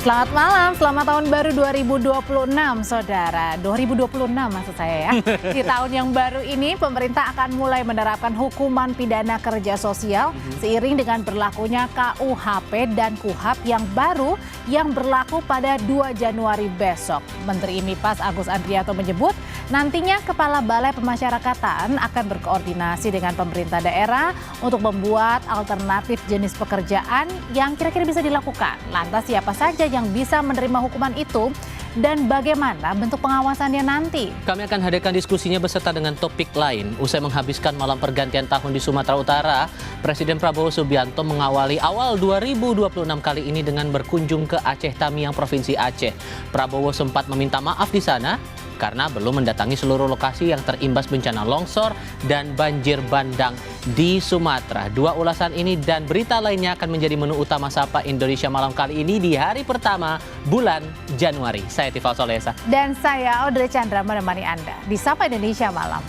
Selamat malam, selamat tahun baru 2026, saudara. 2026 maksud saya ya. Di tahun yang baru ini, pemerintah akan mulai menerapkan hukuman pidana kerja sosial seiring dengan berlakunya KUHP dan KUHAP yang baru yang berlaku pada 2 Januari besok. Menteri MIPAS Agus Andrianto menyebut nantinya Kepala Balai Pemasyarakatan akan berkoordinasi dengan pemerintah daerah untuk membuat alternatif jenis pekerjaan yang kira-kira bisa dilakukan. Lantas siapa saja yang bisa menerima hukuman itu dan bagaimana bentuk pengawasannya nanti? Kami akan hadirkan diskusinya beserta dengan topik lain. Usai menghabiskan malam pergantian tahun di Sumatera Utara, Presiden Prabowo Subianto mengawali awal 2026 kali ini dengan berkunjung ke Aceh Tamiang, Provinsi Aceh. Prabowo sempat meminta maaf di sana karena belum mendatangi seluruh lokasi yang terimbas bencana longsor dan banjir bandang di Sumatera. Dua ulasan ini dan berita lainnya akan menjadi menu utama Sapa Indonesia malam kali ini di hari pertama bulan Januari. Saya Tifal Solesa. Dan saya Audrey Chandra menemani Anda di Sapa Indonesia malam.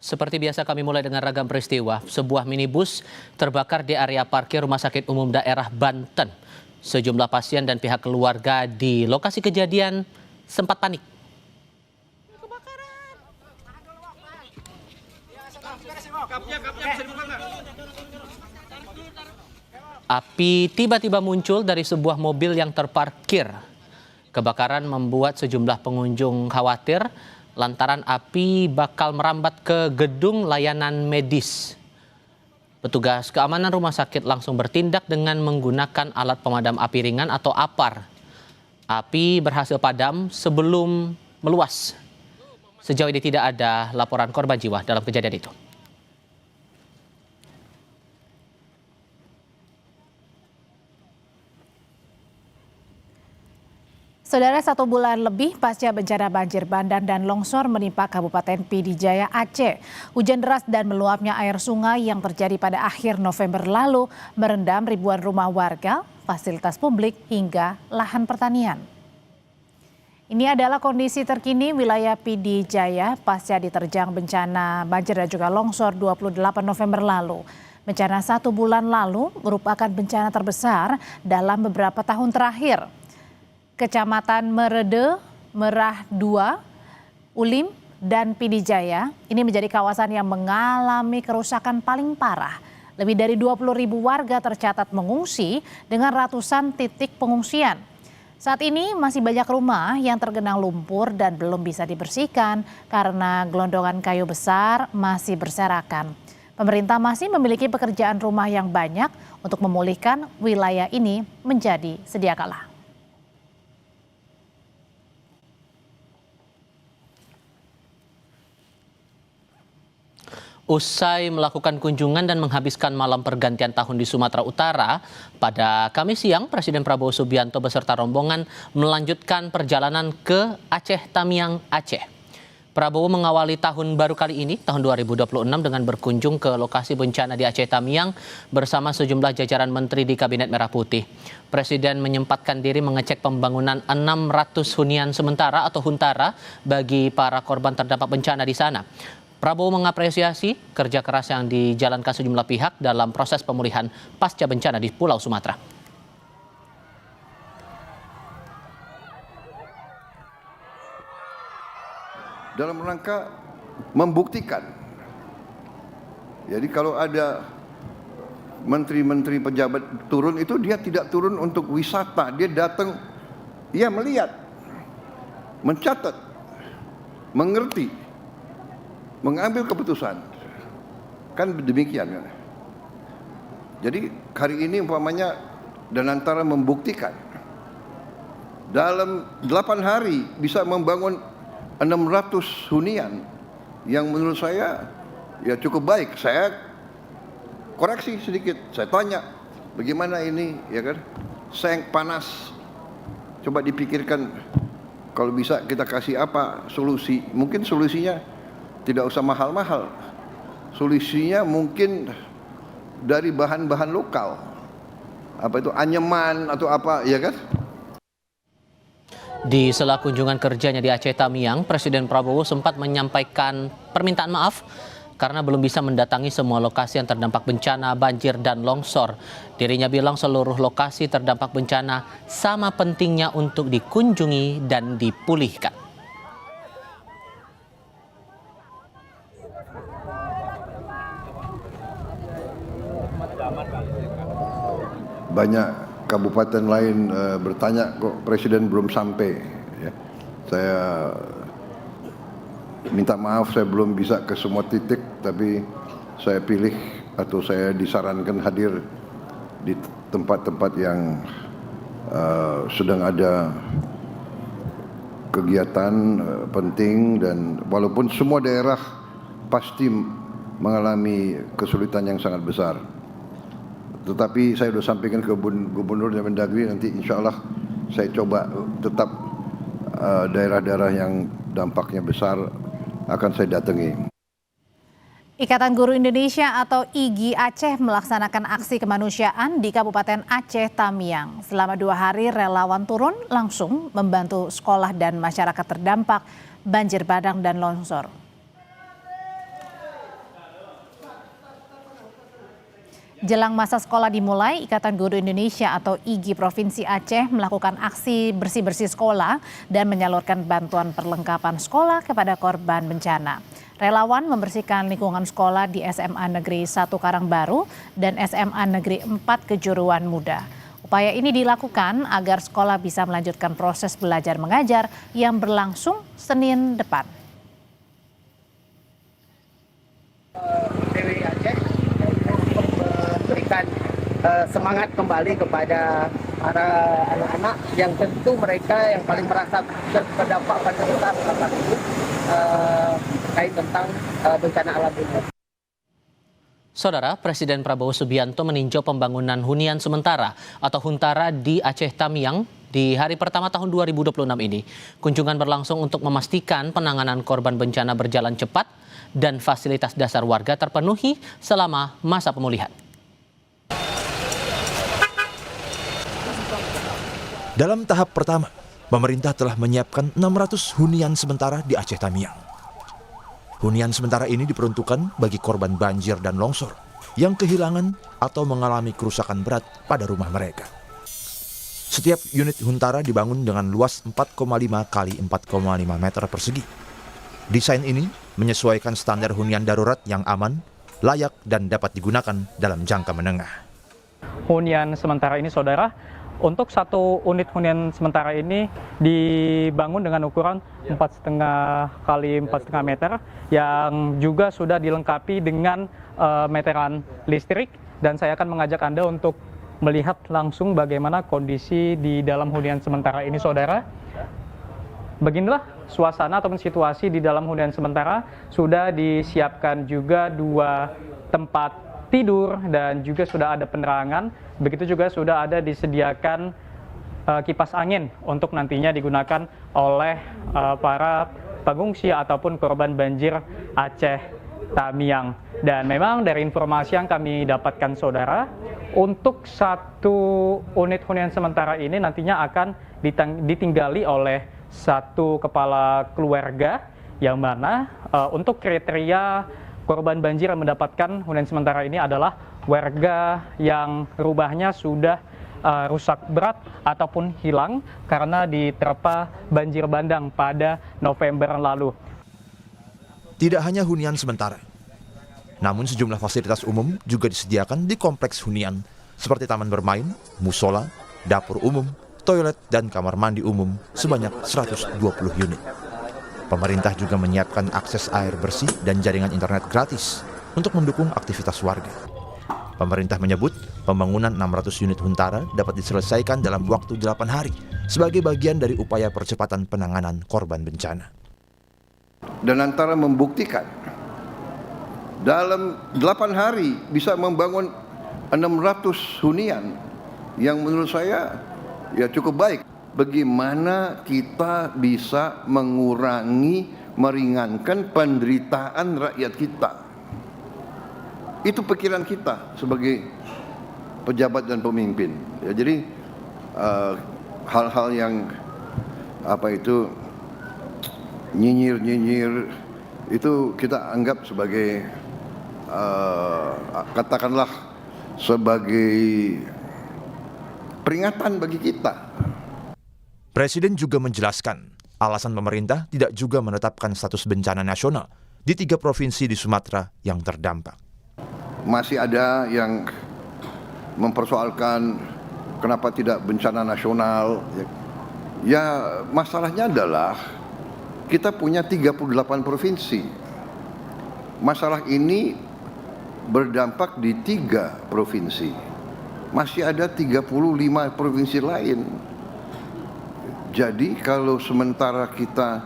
Seperti biasa kami mulai dengan ragam peristiwa. Sebuah minibus terbakar di area parkir Rumah Sakit Umum Daerah Banten. Sejumlah pasien dan pihak keluarga di lokasi kejadian sempat panik. Api tiba-tiba muncul dari sebuah mobil yang terparkir. Kebakaran membuat sejumlah pengunjung khawatir lantaran api bakal merambat ke gedung layanan medis. Petugas keamanan rumah sakit langsung bertindak dengan menggunakan alat pemadam api ringan atau APAR. Api berhasil padam sebelum meluas. Sejauh ini tidak ada laporan korban jiwa dalam kejadian itu. Saudara, 1 bulan lebih pasca bencana banjir bandang dan longsor menimpa Kabupaten Pidi Jaya, Aceh. Hujan deras dan meluapnya air sungai yang terjadi pada akhir November lalu merendam ribuan rumah warga, fasilitas publik hingga lahan pertanian. Ini adalah kondisi terkini wilayah Pidi Jaya pasca diterjang bencana banjir dan juga longsor 28 November lalu. Bencana 1 bulan lalu merupakan bencana terbesar dalam beberapa tahun terakhir. Kecamatan Merede, Merah 2, Ulim, dan Pidi Jaya ini menjadi kawasan yang mengalami kerusakan paling parah. Lebih dari 20.000 warga tercatat mengungsi dengan ratusan titik pengungsian. Saat ini masih banyak rumah yang tergenang lumpur dan belum bisa dibersihkan karena gelondongan kayu besar masih berserakan. Pemerintah masih memiliki pekerjaan rumah yang banyak untuk memulihkan wilayah ini menjadi sedia kala. Usai melakukan kunjungan dan menghabiskan malam pergantian tahun di Sumatera Utara, pada Kamis siang Presiden Prabowo Subianto beserta rombongan melanjutkan perjalanan ke Aceh Tamiang, Aceh. Prabowo mengawali tahun baru kali ini, tahun 2026, dengan berkunjung ke lokasi bencana di Aceh Tamiang bersama sejumlah jajaran menteri di Kabinet Merah Putih. Presiden menyempatkan diri mengecek pembangunan 600 hunian sementara atau huntara bagi para korban terdampak bencana di sana. Prabowo mengapresiasi kerja keras yang dijalankan sejumlah pihak dalam proses pemulihan pasca bencana di Pulau Sumatera. Dalam rangka membuktikan, jadi kalau ada menteri-menteri pejabat turun itu dia tidak turun untuk wisata, dia datang, dia melihat, mencatat, mengerti, mengambil keputusan, kan demikian kan. Jadi hari ini umpamanya dan antara membuktikan dalam 8 hari bisa membangun 600 hunian yang menurut saya ya cukup baik. Saya koreksi sedikit, saya tanya bagaimana ini ya kan, seng panas, coba dipikirkan kalau bisa kita kasih apa solusi. Mungkin solusinya tidak usah mahal-mahal. Solusinya mungkin dari bahan-bahan lokal. Apa itu, anyaman atau apa, ya kan? Di sela kunjungan kerjanya di Aceh Tamiang, Presiden Prabowo sempat menyampaikan permintaan maaf karena belum bisa mendatangi semua lokasi yang terdampak bencana banjir dan longsor. Dirinya bilang seluruh lokasi terdampak bencana sama pentingnya untuk dikunjungi dan dipulihkan. Banyak kabupaten lain bertanya kok Presiden belum sampai. Ya. Saya minta maaf saya belum bisa ke semua titik, tapi saya pilih atau saya disarankan hadir di tempat-tempat yang sedang ada kegiatan penting, dan walaupun semua daerah pasti mengalami kesulitan yang sangat besar. Tetapi saya sudah sampaikan ke Gubernur dan Mendagri, nanti insya Allah saya coba tetap daerah-daerah yang dampaknya besar akan saya datangi. Ikatan Guru Indonesia atau IGI Aceh melaksanakan aksi kemanusiaan di Kabupaten Aceh Tamiang. Selama 2 hari relawan turun langsung membantu sekolah dan masyarakat terdampak banjir bandang dan longsor. Jelang masa sekolah dimulai, Ikatan Guru Indonesia atau IGI Provinsi Aceh melakukan aksi bersih-bersih sekolah dan menyalurkan bantuan perlengkapan sekolah kepada korban bencana. Relawan membersihkan lingkungan sekolah di SMA Negeri 1 Karangbaru dan SMA Negeri 4 Kejuruan Muda. Upaya ini dilakukan agar sekolah bisa melanjutkan proses belajar mengajar yang berlangsung Senin depan. Memberikan semangat kembali kepada para anak-anak yang tentu mereka yang paling merasa terdampak pada saat ini terkait tentang bencana alam ini. Saudara, Presiden Prabowo Subianto meninjau pembangunan hunian sementara atau Huntara di Aceh Tamiang di hari pertama tahun 2026 ini. Kunjungan berlangsung untuk memastikan penanganan korban bencana berjalan cepat dan fasilitas dasar warga terpenuhi selama masa pemulihan. Dalam tahap pertama, pemerintah telah menyiapkan 600 hunian sementara di Aceh Tamiang. Hunian sementara ini diperuntukkan bagi korban banjir dan longsor yang kehilangan atau mengalami kerusakan berat pada rumah mereka. Setiap unit Huntara dibangun dengan luas 4,5 kali 4,5 meter persegi. Desain ini menyesuaikan standar hunian darurat yang aman, layak, dan dapat digunakan dalam jangka menengah. Hunian sementara ini, saudara, untuk satu unit hunian sementara ini dibangun dengan ukuran 4,5 kali 4,5 meter yang juga sudah dilengkapi dengan meteran listrik, dan saya akan mengajak Anda untuk melihat langsung bagaimana kondisi di dalam hunian sementara ini, saudara. Beginilah suasana ataupun situasi di dalam hunian sementara. Sudah disiapkan juga 2 tempat tidur dan juga sudah ada penerangan. Begitu juga sudah ada disediakan kipas angin untuk nantinya digunakan oleh para pengungsi ataupun korban banjir Aceh Tamiang. Dan memang dari informasi yang kami dapatkan, saudara, untuk satu unit hunian sementara ini nantinya akan ditinggali oleh satu kepala keluarga, yang mana untuk kriteria korban banjir yang mendapatkan hunian sementara ini adalah warga yang rumahnya sudah rusak berat ataupun hilang karena diterpa banjir bandang pada November lalu. Tidak hanya hunian sementara, namun sejumlah fasilitas umum juga disediakan di kompleks hunian seperti taman bermain, musola, dapur umum, toilet, dan kamar mandi umum sebanyak 120 unit. Pemerintah juga menyiapkan akses air bersih dan jaringan internet gratis untuk mendukung aktivitas warga. Pemerintah menyebut pembangunan 600 unit Huntara dapat diselesaikan dalam waktu 8 hari sebagai bagian dari upaya percepatan penanganan korban bencana. Dan antara membuktikan dalam 8 hari bisa membangun 600 hunian yang menurut saya ya cukup baik. Bagaimana kita bisa mengurangi, meringankan penderitaan rakyat kita. Itu pikiran kita sebagai pejabat dan pemimpin. Ya, jadi hal-hal yang nyinyir itu kita anggap sebagai katakanlah sebagai peringatan bagi kita. Presiden juga menjelaskan alasan pemerintah tidak juga menetapkan status bencana nasional di 3 provinsi di Sumatera yang terdampak. Masih ada yang mempersoalkan kenapa tidak bencana nasional. Ya, masalahnya adalah kita punya 38 provinsi. Masalah ini berdampak di 3 provinsi. Masih ada 35 provinsi lain. Jadi kalau sementara kita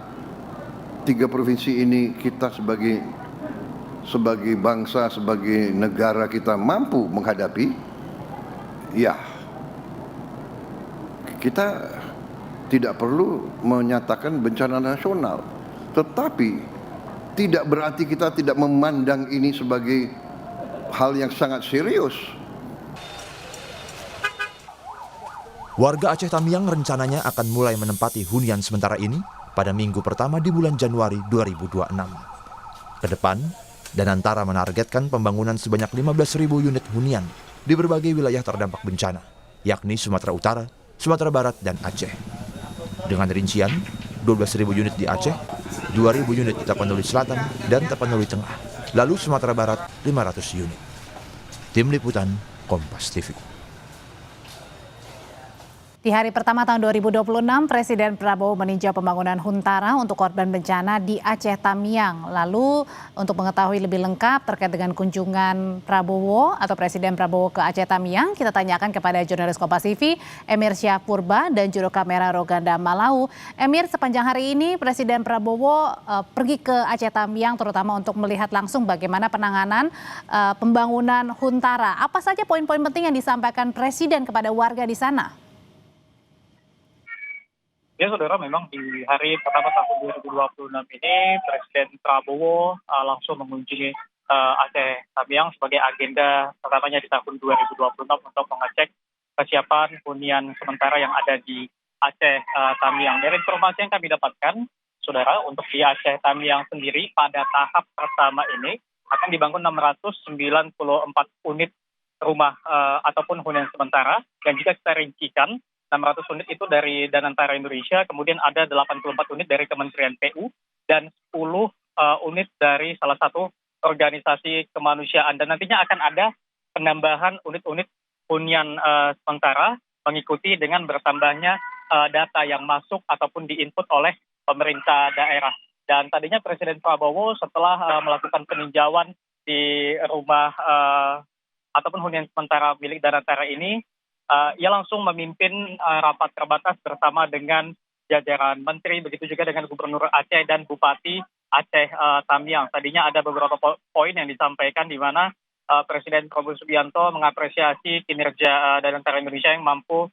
3 provinsi ini kita sebagai bangsa, sebagai negara kita mampu menghadapi, ya kita tidak perlu menyatakan bencana nasional. Tetapi tidak berarti kita tidak memandang ini sebagai hal yang sangat serius. Warga Aceh Tamiang rencananya akan mulai menempati hunian sementara ini pada minggu pertama di bulan Januari 2026. Ke depan, Danantara menargetkan pembangunan sebanyak 15.000 unit hunian di berbagai wilayah terdampak bencana, yakni Sumatera Utara, Sumatera Barat, dan Aceh. Dengan rincian, 12.000 unit di Aceh, 2.000 unit di Tapanuli Selatan dan Tapanuli Tengah, lalu Sumatera Barat 500 unit. Tim Liputan, Kompas TV. Di hari pertama tahun 2026, Presiden Prabowo meninjau pembangunan Huntara untuk korban bencana di Aceh Tamiang. Lalu untuk mengetahui lebih lengkap terkait dengan kunjungan Prabowo atau Presiden Prabowo ke Aceh Tamiang, kita tanyakan kepada jurnalis Kompas TV, Emir Syahpurba dan juru kamera Roganda Malau. Emir, sepanjang hari ini Presiden Prabowo pergi ke Aceh Tamiang terutama untuk melihat langsung bagaimana penanganan pembangunan Huntara. Apa saja poin-poin penting yang disampaikan Presiden kepada warga di sana? Ya, saudara, memang di hari pertama tahun 2026 ini Presiden Prabowo langsung mengunjungi Aceh Tamiang sebagai agenda pertamanya di tahun 2026 untuk mengecek kesiapan hunian sementara yang ada di Aceh Tamiang. Dari informasi yang kami dapatkan, saudara, untuk di Aceh Tamiang sendiri pada tahap pertama ini akan dibangun 694 unit rumah ataupun hunian sementara, dan jika kita rincikan 600 unit itu dari Danantara Indonesia, kemudian ada 84 unit dari Kementerian PU, dan 10 unit dari salah satu organisasi kemanusiaan. Dan nantinya akan ada penambahan unit-unit hunian sementara mengikuti dengan bertambahnya data yang masuk ataupun diinput oleh pemerintah daerah. Dan tadinya Presiden Prabowo setelah melakukan peninjauan di rumah ataupun hunian sementara milik Danantara ini, ia langsung memimpin rapat terbatas bersama dengan jajaran menteri, begitu juga dengan Gubernur Aceh dan Bupati Aceh Tamiang. Tadinya ada beberapa poin yang disampaikan di mana Presiden Prabowo Subianto mengapresiasi kinerja Danantara Indonesia yang mampu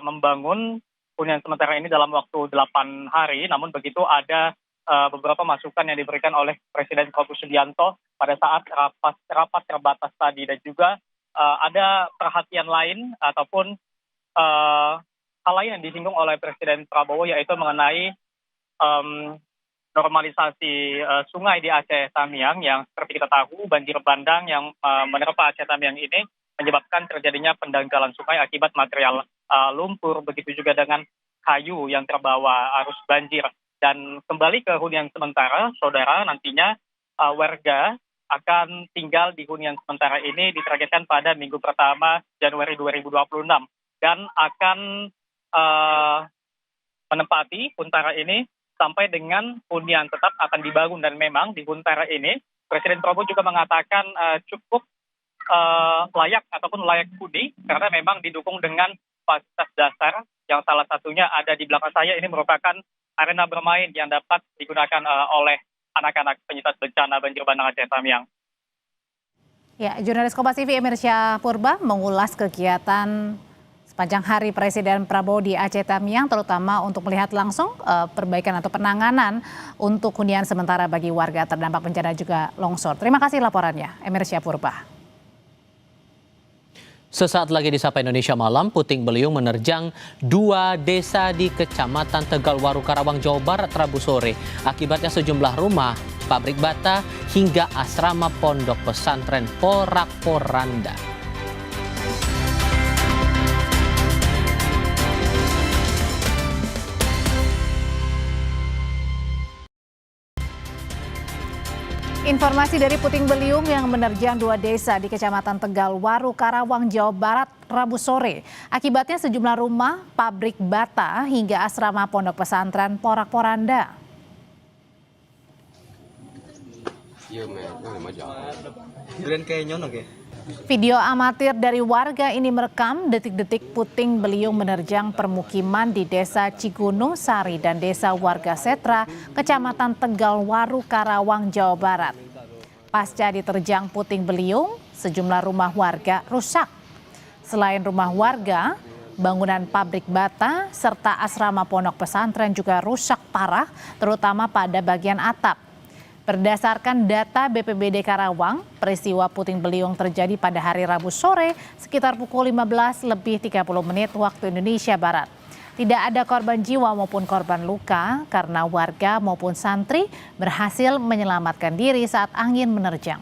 membangun hunian sementara ini dalam waktu 8 hari. Namun begitu ada beberapa masukan yang diberikan oleh Presiden Prabowo Subianto pada saat rapat terbatas tadi, dan juga ada perhatian lain ataupun hal lain yang disinggung oleh Presiden Prabowo, yaitu mengenai normalisasi sungai di Aceh Tamiang yang seperti kita tahu banjir bandang yang menerpa Aceh Tamiang ini menyebabkan terjadinya pendangkalan sungai akibat material lumpur, begitu juga dengan kayu yang terbawa arus banjir. Dan kembali ke hunian sementara, saudara, nantinya warga akan tinggal di hunian sementara ini ditargetkan pada minggu pertama Januari 2026 dan akan menempati Huntara ini sampai dengan hunian tetap akan dibangun. Dan memang di Huntara ini Presiden Prabowo juga mengatakan cukup layak ataupun layak huni karena memang didukung dengan fasilitas dasar yang salah satunya ada di belakang saya. Ini merupakan arena bermain yang dapat digunakan oleh anak-anak penyintas bencana banjir bandang Aceh Tamiang. Ya, jurnalis Kompas TV Emir Syahpurba mengulas kegiatan sepanjang hari Presiden Prabowo di Aceh Tamiang, terutama untuk melihat langsung perbaikan atau penanganan untuk hunian sementara bagi warga terdampak bencana juga longsor. Terima kasih laporannya, Emir Syahpurba. Sesaat lagi di Sapa Indonesia Malam, puting beliung menerjang dua desa di Kecamatan Tegalwaru, Karawang, Jawa Barat Rabu sore. Akibatnya sejumlah rumah, pabrik bata, hingga asrama pondok pesantren porak-poranda. Informasi dari puting beliung yang menerjang dua desa di Kecamatan Tegalwaru, Karawang, Jawa Barat, Rabu sore. Akibatnya sejumlah rumah, pabrik bata, hingga asrama pondok pesantren porak-poranda. Video amatir dari warga ini merekam detik-detik puting beliung menerjang permukiman di Desa Cigunung Sari dan Desa Warga Setra, Kecamatan Tegalwaru, Karawang, Jawa Barat. Pasca diterjang puting beliung, sejumlah rumah warga rusak. Selain rumah warga, bangunan pabrik bata serta asrama pondok pesantren juga rusak parah, terutama pada bagian atap. Berdasarkan data BPBD Karawang, peristiwa puting beliung terjadi pada hari Rabu sore sekitar pukul 15.30 waktu Indonesia Barat. Tidak ada korban jiwa maupun korban luka karena warga maupun santri berhasil menyelamatkan diri saat angin menerjang.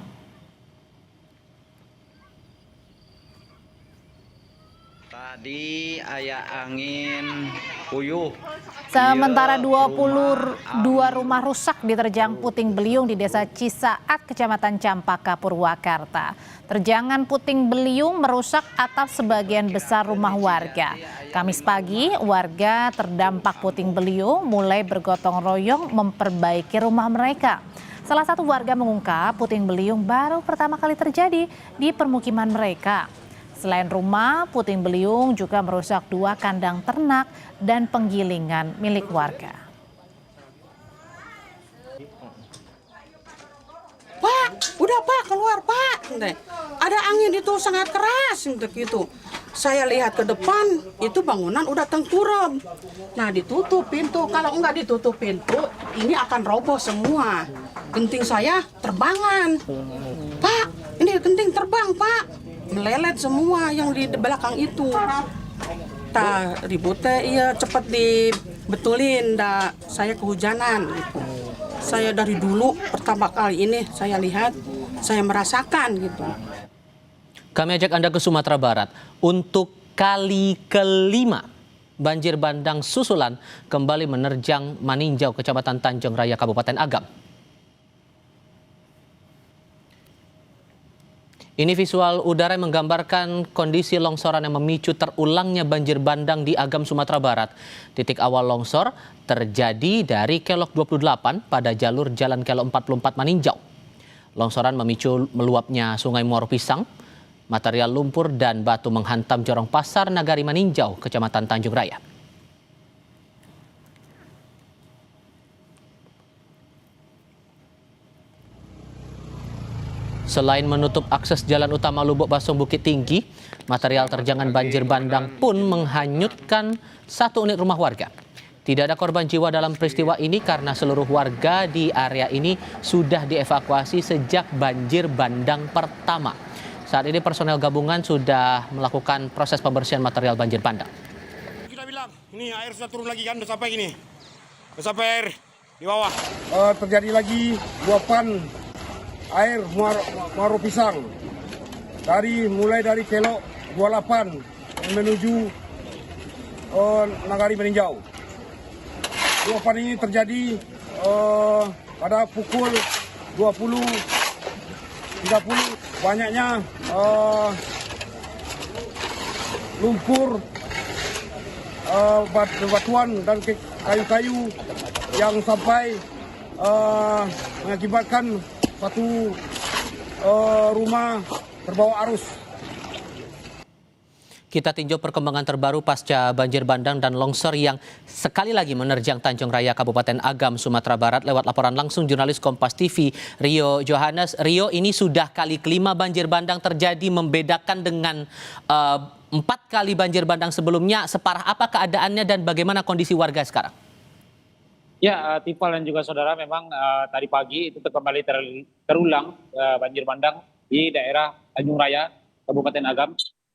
Tadi aya angin puyuh. Sementara 22 rumah rusak diterjang puting beliung di Desa Cisaat, Kecamatan Campaka, Purwakarta. Terjangan puting beliung merusak atap sebagian besar rumah warga. Kamis pagi, warga terdampak puting beliung mulai bergotong royong memperbaiki rumah mereka. Salah satu warga mengungkap puting beliung baru pertama kali terjadi di permukiman mereka. Selain rumah, puting beliung juga merusak 2 kandang ternak dan penggilingan milik warga. Pak, udah Pak, keluar Pak. Ada angin itu sangat keras untuk itu. Saya lihat ke depan, itu bangunan udah tengkurap. Nah, ditutup pintu. Kalau enggak ditutup pintu, ini akan roboh semua. Genting saya terbangan. Pak, ini genting terbang Pak. Melelet semua yang di belakang itu. Ributnya iya cepat dibetulin, saya kehujanan gitu. Saya dari dulu pertama kali ini saya lihat, saya merasakan gitu. Kami ajak Anda ke Sumatera Barat. Untuk kali kelima, banjir bandang susulan kembali menerjang Maninjau, Kecamatan Tanjung Raya, Kabupaten Agam. Ini visual udara yang menggambarkan kondisi longsoran yang memicu terulangnya banjir bandang di Agam, Sumatera Barat. Titik awal longsor terjadi dari Kelok 28 pada jalur Jalan Kelok 44 Maninjau. Longsoran memicu meluapnya Sungai Muaro Pisang, material lumpur dan batu menghantam Jorong Pasar Nagari Maninjau, Kecamatan Tanjung Raya. Selain menutup akses jalan utama Lubuk Basong Bukit Tinggi, material terjangan banjir bandang pun menghanyutkan 1 unit rumah warga. Tidak ada korban jiwa dalam peristiwa ini karena seluruh warga di area ini sudah dievakuasi sejak banjir bandang pertama. Saat ini personel gabungan sudah melakukan proses pembersihan material banjir bandang. Kita bilang, ini air sudah turun lagi kan, udah sampai gini. Udah sampai air di bawah. Terjadi lagi luapan air Muaro Pisang mulai dari Kelok 28 menuju Nagari Maninjau. Luapan ini terjadi pada pukul 20.30. Banyaknya lumpur, batuan dan kayu-kayu yang sampai mengakibatkan satu rumah terbawa arus. Kita tinjau perkembangan terbaru pasca banjir bandang dan longsor yang sekali lagi menerjang Tanjung Raya, Kabupaten Agam, Sumatera Barat lewat laporan langsung jurnalis Kompas TV Rio Johannes. Rio, ini sudah kali kelima banjir bandang terjadi, membedakan dengan 4 kali banjir bandang sebelumnya. Separah apa keadaannya dan bagaimana kondisi warga sekarang? Ya, Tifal dan juga saudara, memang tadi pagi itu kembali terulang banjir bandang di daerah Tanjung Raya, Kabupaten Agam.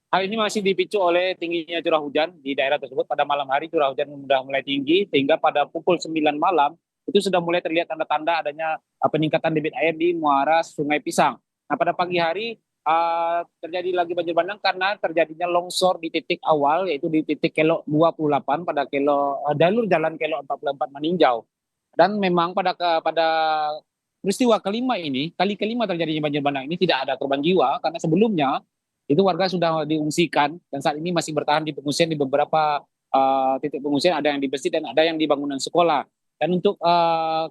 Hal ini masih dipicu oleh tingginya curah hujan di daerah tersebut. Pada malam hari curah hujan sudah mulai tinggi, sehingga pada pukul 9 malam itu sudah mulai terlihat tanda-tanda adanya peningkatan debit air di muara Sungai Pisang. Nah, pada pagi hari terjadi lagi banjir bandang karena terjadinya longsor di titik awal, yaitu di titik Kelok 28 pada jalur jalan Kelok 44 meninjau. Dan memang pada peristiwa kelima ini, kali kelima terjadinya banjir bandang ini tidak ada korban jiwa, karena sebelumnya itu warga sudah diungsikan dan saat ini masih bertahan di pengungsian di beberapa titik pengungsian, ada yang di masjid dan ada yang di bangunan sekolah. Dan untuk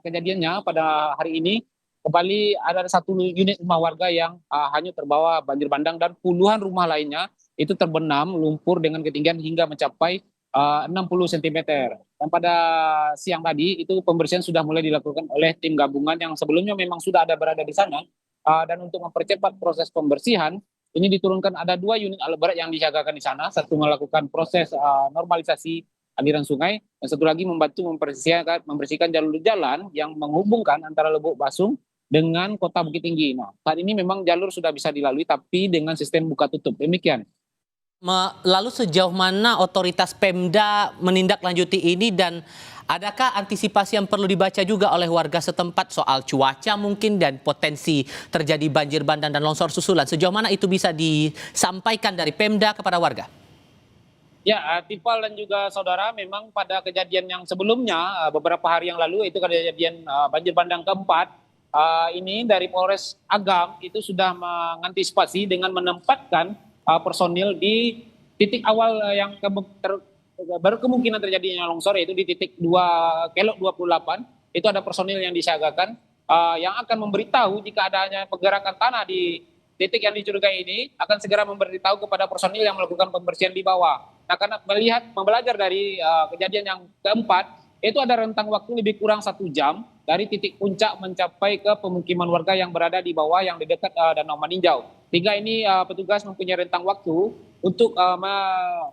kejadiannya pada hari ini kembali ada satu unit rumah warga yang hanyut terbawa banjir bandang dan puluhan rumah lainnya itu terbenam lumpur dengan ketinggian hingga mencapai 60 cm. Dan pada siang tadi itu pembersihan sudah mulai dilakukan oleh tim gabungan yang sebelumnya memang sudah ada berada di sana. Dan untuk mempercepat proses pembersihan, ini diturunkan ada 2 unit alat berat yang disiagakan di sana. Satu melakukan proses normalisasi aliran sungai, dan satu lagi membantu membersihkan jalur jalan yang menghubungkan antara Lebok Basung dengan Kota Bukit Tinggi. Nah, saat ini memang jalur sudah bisa dilalui, tapi dengan sistem buka tutup. Demikian. Lalu sejauh mana otoritas Pemda menindaklanjuti ini dan adakah antisipasi yang perlu dibaca juga oleh warga setempat soal cuaca mungkin dan potensi terjadi banjir bandang dan longsor susulan? Sejauh mana itu bisa disampaikan dari Pemda kepada warga? Ya, Tifal dan juga saudara, memang pada kejadian yang sebelumnya, beberapa hari yang lalu, itu kejadian banjir bandang keempat, ini dari Polres Agam itu sudah mengantisipasi dengan menempatkan personil di titik awal yang berkemungkinan terjadinya longsor, yaitu di titik Kelok 28, itu ada personil yang disiagakan yang akan memberitahu jika adanya pergerakan tanah di titik yang dicurigai ini, akan segera memberitahu kepada personil yang melakukan pembersihan di bawah. Nah, karena membelajar dari kejadian yang keempat, itu ada rentang waktu lebih kurang 1 jam dari titik puncak mencapai ke pemukiman warga yang berada di bawah yang di dekat Danau Meninjau. Sehingga ini petugas mempunyai rentang waktu untuk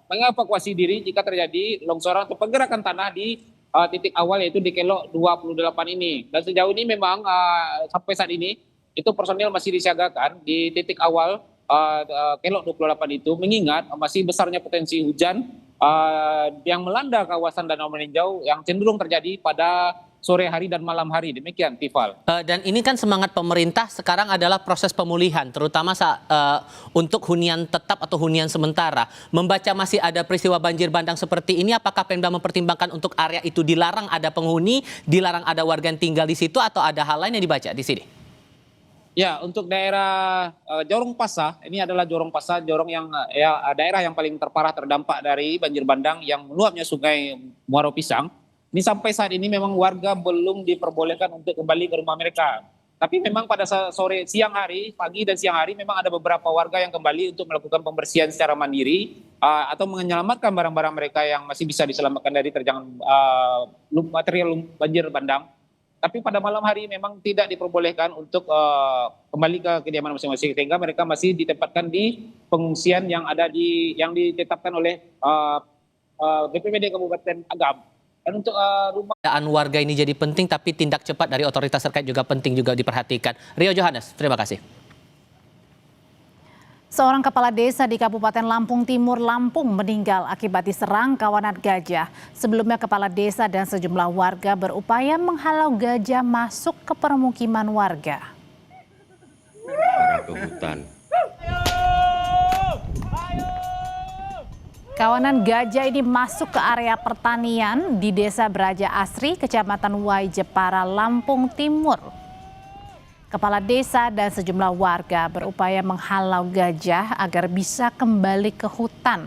mengevakuasi diri jika terjadi longsoran atau pergerakan tanah di titik awal, yaitu di Kelok 28 ini. Dan sejauh ini memang sampai saat ini itu personil masih disiagakan di titik awal Kelok 28 itu, mengingat masih besarnya potensi hujan yang melanda kawasan Danau Meninjau yang cenderung terjadi pada sore hari dan malam hari. Demikian, Tifal. Dan ini kan semangat pemerintah sekarang adalah proses pemulihan, terutama untuk hunian tetap atau hunian sementara. Membaca masih ada peristiwa banjir bandang seperti ini, apakah Pemda mempertimbangkan untuk area itu dilarang ada penghuni, dilarang ada warga yang tinggal di situ, atau ada hal lain yang dibaca di sini? Ya, untuk daerah Jorong Pasah, ini adalah Jorong Pasah, yang daerah yang paling terparah terdampak dari banjir bandang yang meluapnya Sungai Muaro Pisang. Ini sampai saat ini memang warga belum diperbolehkan untuk kembali ke rumah mereka. Tapi memang pada pagi dan siang hari memang ada beberapa warga yang kembali untuk melakukan pembersihan secara mandiri atau menyelamatkan barang-barang mereka yang masih bisa diselamatkan dari terjangan material banjir bandang. Tapi pada malam hari memang tidak diperbolehkan untuk kembali ke kediaman masing-masing, sehingga mereka masih ditempatkan di pengungsian yang ditetapkan oleh BPBD Kabupaten Agam. Dan untuk rumah warga ini jadi penting, tapi tindak cepat dari otoritas terkait juga penting juga diperhatikan. Rio Johannes, terima kasih. Seorang kepala desa di Kabupaten Lampung Timur, Lampung meninggal akibat diserang kawanan gajah. Sebelumnya kepala desa dan sejumlah warga berupaya menghalau gajah masuk ke permukiman warga. Ke hutan. Kawanan gajah ini masuk ke area pertanian di Desa Braja Asri, Kecamatan Wai Jepara, Lampung Timur. Kepala desa dan sejumlah warga berupaya menghalau gajah agar bisa kembali ke hutan.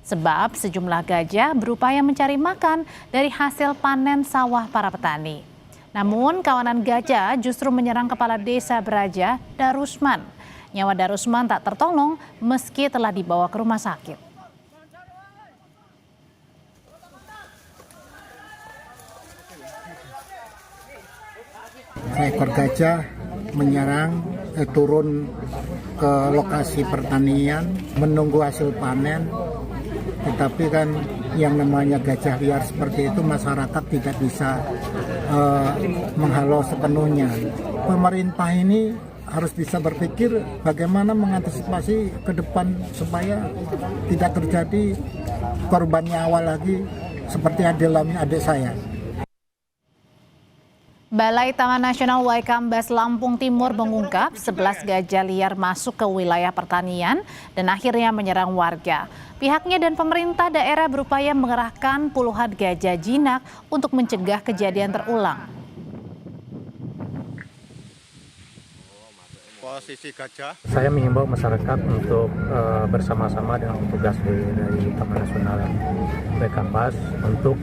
Sebab sejumlah gajah berupaya mencari makan dari hasil panen sawah para petani. Namun kawanan gajah justru menyerang kepala desa Braja, Darusman. Nyawa Darusman tak tertolong meski telah dibawa ke rumah sakit. Seekor gajah menyerang, turun ke lokasi pertanian, menunggu hasil panen. Tetapi kan yang namanya gajah liar seperti itu masyarakat tidak bisa menghalau sepenuhnya. Pemerintah ini harus bisa berpikir bagaimana mengantisipasi ke depan supaya tidak terjadi korban nyawa lagi seperti yang dialami adik saya. Balai Taman Nasional Waikambas Lampung Timur mengungkap 11 gajah liar masuk ke wilayah pertanian dan akhirnya menyerang warga. Pihaknya dan pemerintah daerah berupaya mengerahkan puluhan gajah jinak untuk mencegah kejadian terulang. Posisi gajah. Saya mengimbau masyarakat untuk bersama-sama dengan petugas dari Taman Nasional Waikambas untuk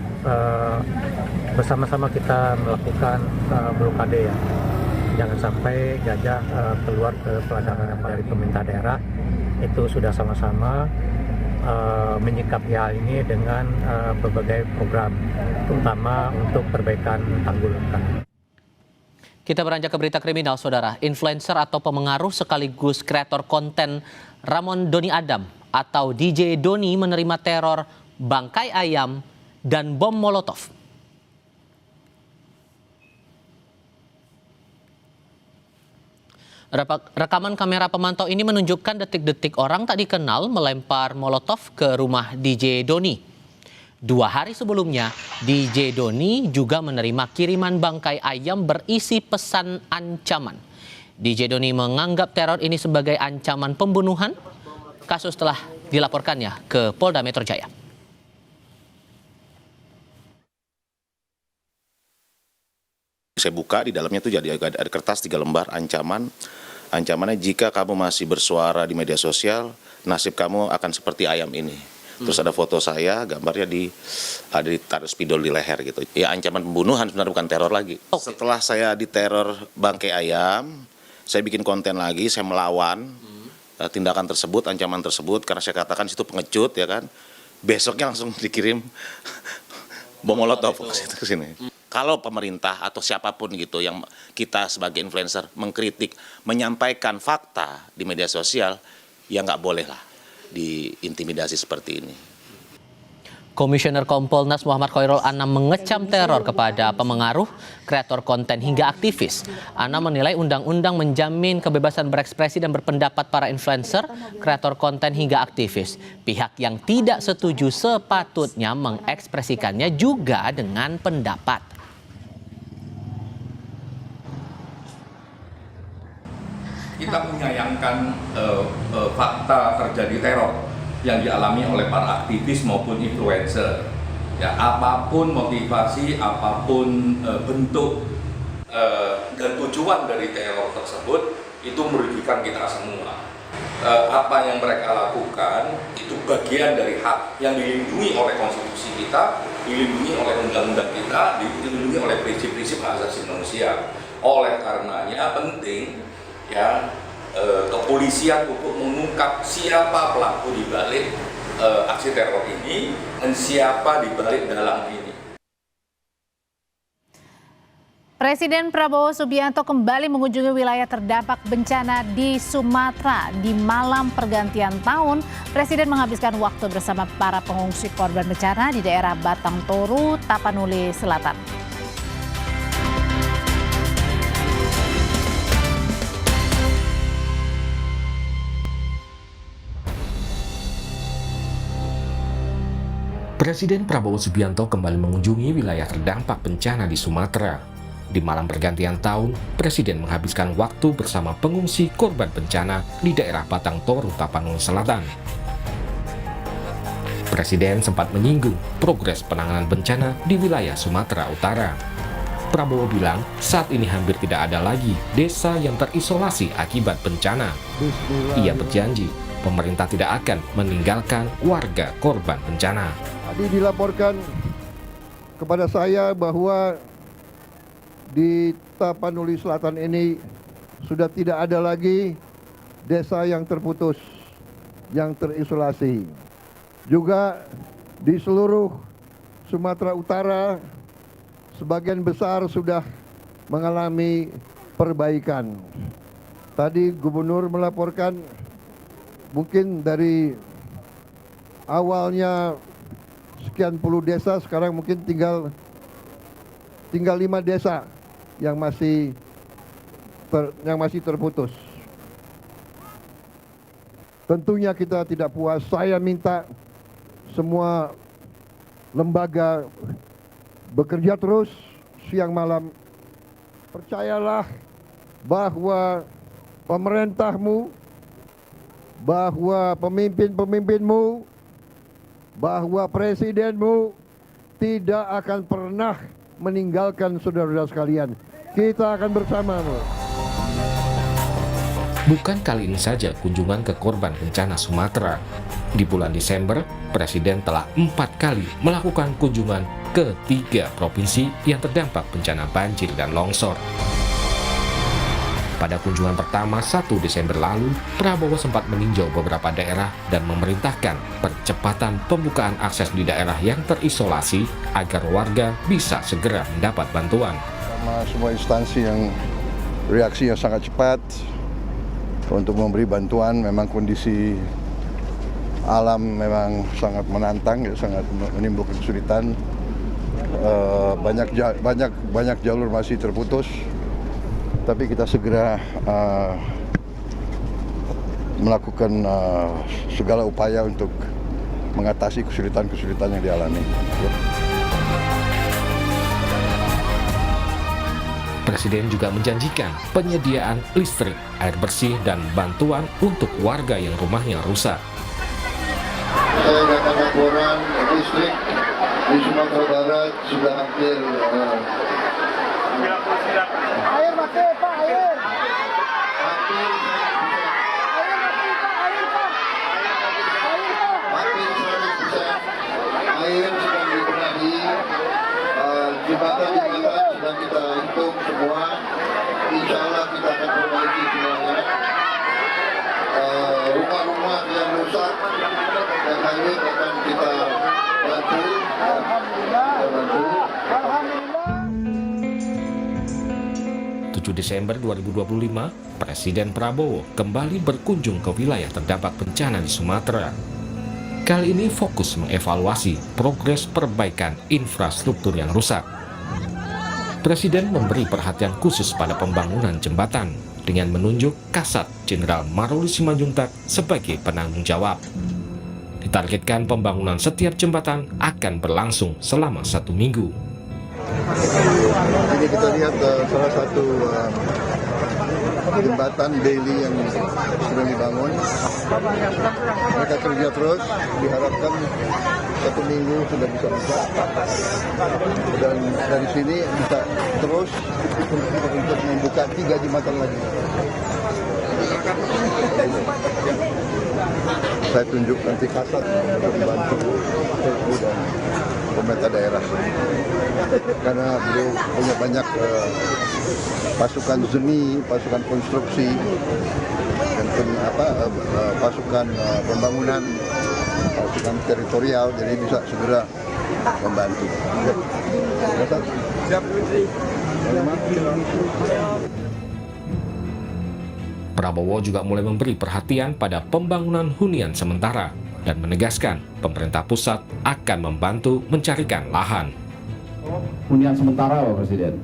bersama-sama kita melakukan blokade ya. Jangan sampai gajah keluar ke peladangan dari pemerintah daerah. Itu sudah sama-sama menyikapi hal ini dengan berbagai program, terutama untuk perbaikan tanggul. Kita beranjak ke berita kriminal, saudara. Influencer atau pemengaruh sekaligus kreator konten Ramon Doni Adam atau DJ Doni menerima teror bangkai ayam dan bom molotov. Rekaman kamera pemantau ini menunjukkan detik-detik orang tak dikenal melempar molotov ke rumah DJ Doni. 2 hari sebelumnya, DJ Doni juga menerima kiriman bangkai ayam berisi pesan ancaman. DJ Doni menganggap teror ini sebagai ancaman pembunuhan. Kasus telah dilaporkannya ke Polda Metro Jaya. Saya buka, di dalamnya itu jadi ada kertas 3 lembar ancaman. Ancamannya, jika kamu masih bersuara di media sosial, nasib kamu akan seperti ayam ini. Terus ada foto saya, gambarnya ada ditaruh spidol di leher gitu. Ya ancaman pembunuhan, sebenarnya bukan teror lagi. Setelah saya diteror bangkai ayam, saya bikin konten lagi, saya melawan tindakan tersebut, ancaman tersebut, karena saya katakan situ pengecut ya kan. Besoknya langsung dikirim bom molotov ke sini. Kalau pemerintah atau siapapun gitu yang kita sebagai influencer mengkritik, menyampaikan fakta di media sosial, ya nggak boleh lah diintimidasi seperti ini. Komisioner Kompolnas Muhammad Khairul Anam mengecam teror kepada pemengaruh, kreator konten hingga aktivis. Anam menilai undang-undang menjamin kebebasan berekspresi dan berpendapat para influencer, kreator konten hingga aktivis. Pihak yang tidak setuju sepatutnya mengekspresikannya juga dengan pendapat. Kita menyayangkan fakta terjadi teror yang dialami oleh para aktivis maupun influencer. Ya, apapun motivasi, apapun bentuk dan tujuan dari teror tersebut, itu merugikan kita semua. Apa yang mereka lakukan itu bagian dari hak yang dilindungi oleh konstitusi kita, dilindungi oleh undang-undang kita, dilindungi oleh prinsip-prinsip hak asasi manusia. Oleh karenanya penting ya kepolisian untuk mengungkap siapa pelaku di balik aksi teror ini dan siapa di balik dalang ini. Presiden Prabowo Subianto kembali mengunjungi wilayah terdampak bencana di Sumatera. Di malam pergantian tahun, Presiden menghabiskan waktu bersama para pengungsi korban bencana di daerah Batang Toru, Tapanuli Selatan. Presiden Prabowo Subianto kembali mengunjungi wilayah terdampak bencana di Sumatera. Di malam pergantian tahun, Presiden menghabiskan waktu bersama pengungsi korban bencana di daerah Batang Toru, Tapanuli Selatan. Presiden sempat menyinggung progres penanganan bencana di wilayah Sumatera Utara. Prabowo bilang saat ini hampir tidak ada lagi desa yang terisolasi akibat bencana. Ia berjanji pemerintah tidak akan meninggalkan warga korban bencana. Tadi dilaporkan kepada saya bahwa di Tapanuli Selatan ini sudah tidak ada lagi desa yang terputus, yang terisolasi. Juga di seluruh Sumatera Utara, sebagian besar sudah mengalami perbaikan. Tadi Gubernur melaporkan mungkin dari awalnya sekian puluh desa, sekarang mungkin tinggal 5 desa yang masih terputus. Tentunya kita tidak puas. Saya minta semua lembaga bekerja terus siang malam. Percayalah bahwa pemerintahmu, bahwa pemimpin-pemimpinmu, bahwa presidenmu tidak akan pernah meninggalkan saudara-saudara sekalian. Kita akan bersamamu. Bukan kali ini saja kunjungan ke korban bencana Sumatera. Di bulan Desember, Presiden telah 4 kali melakukan kunjungan ke 3 provinsi yang terdampak bencana banjir dan longsor. Pada kunjungan pertama 1 Desember lalu, Prabowo sempat meninjau beberapa daerah dan memerintahkan percepatan pembukaan akses di daerah yang terisolasi agar warga bisa segera mendapat bantuan. Sama semua instansi yang reaksinya sangat cepat untuk memberi bantuan. Memang kondisi alam memang sangat menantang, ya, sangat menimbulkan kesulitan. Banyak jalur masih terputus. Tapi kita segera melakukan segala upaya untuk mengatasi kesulitan-kesulitan yang dialami. Presiden juga menjanjikan penyediaan listrik, air bersih, dan bantuan untuk warga yang rumahnya rusak. Saya dapat laporan listrik di Sumatera Barat sudah hampir air mati Pak, air. Air sedang dibenahi, jembatan-jembatan sedang kita hitung semua. Insya Allah kita akan perbaiki semuanya. Rumah-rumah yang rusak dan hanyut akan kita bantu. Alhamdulillah. 7 Desember 2025, Presiden Prabowo kembali berkunjung ke wilayah terdampak bencana di Sumatera. Kali ini fokus mengevaluasi progres perbaikan infrastruktur yang rusak. Presiden memberi perhatian khusus pada pembangunan jembatan dengan menunjuk Kasat Jenderal Maruli Simanjuntak sebagai penanggung jawab. Ditargetkan pembangunan setiap jembatan akan berlangsung selama 1 minggu. Ini kita lihat salah satu jembatan Bailey yang sedang dibangun. Mereka kerja terus, diharapkan 1 minggu sudah bisa buka. Dan dari sini bisa terus untuk membuka 3 jembatan lagi. Saya tunjuk nanti Kasat untuk membantu dan pemerintah daerah, karena beliau punya banyak pasukan seni, pasukan konstruksi, dan pasukan pembangunan, pasukan teritorial, jadi bisa segera membantu. Siap. Prabowo juga mulai memberi perhatian pada pembangunan hunian sementara dan menegaskan pemerintah pusat akan membantu mencarikan lahan. Hunian sementara, Pak Presiden.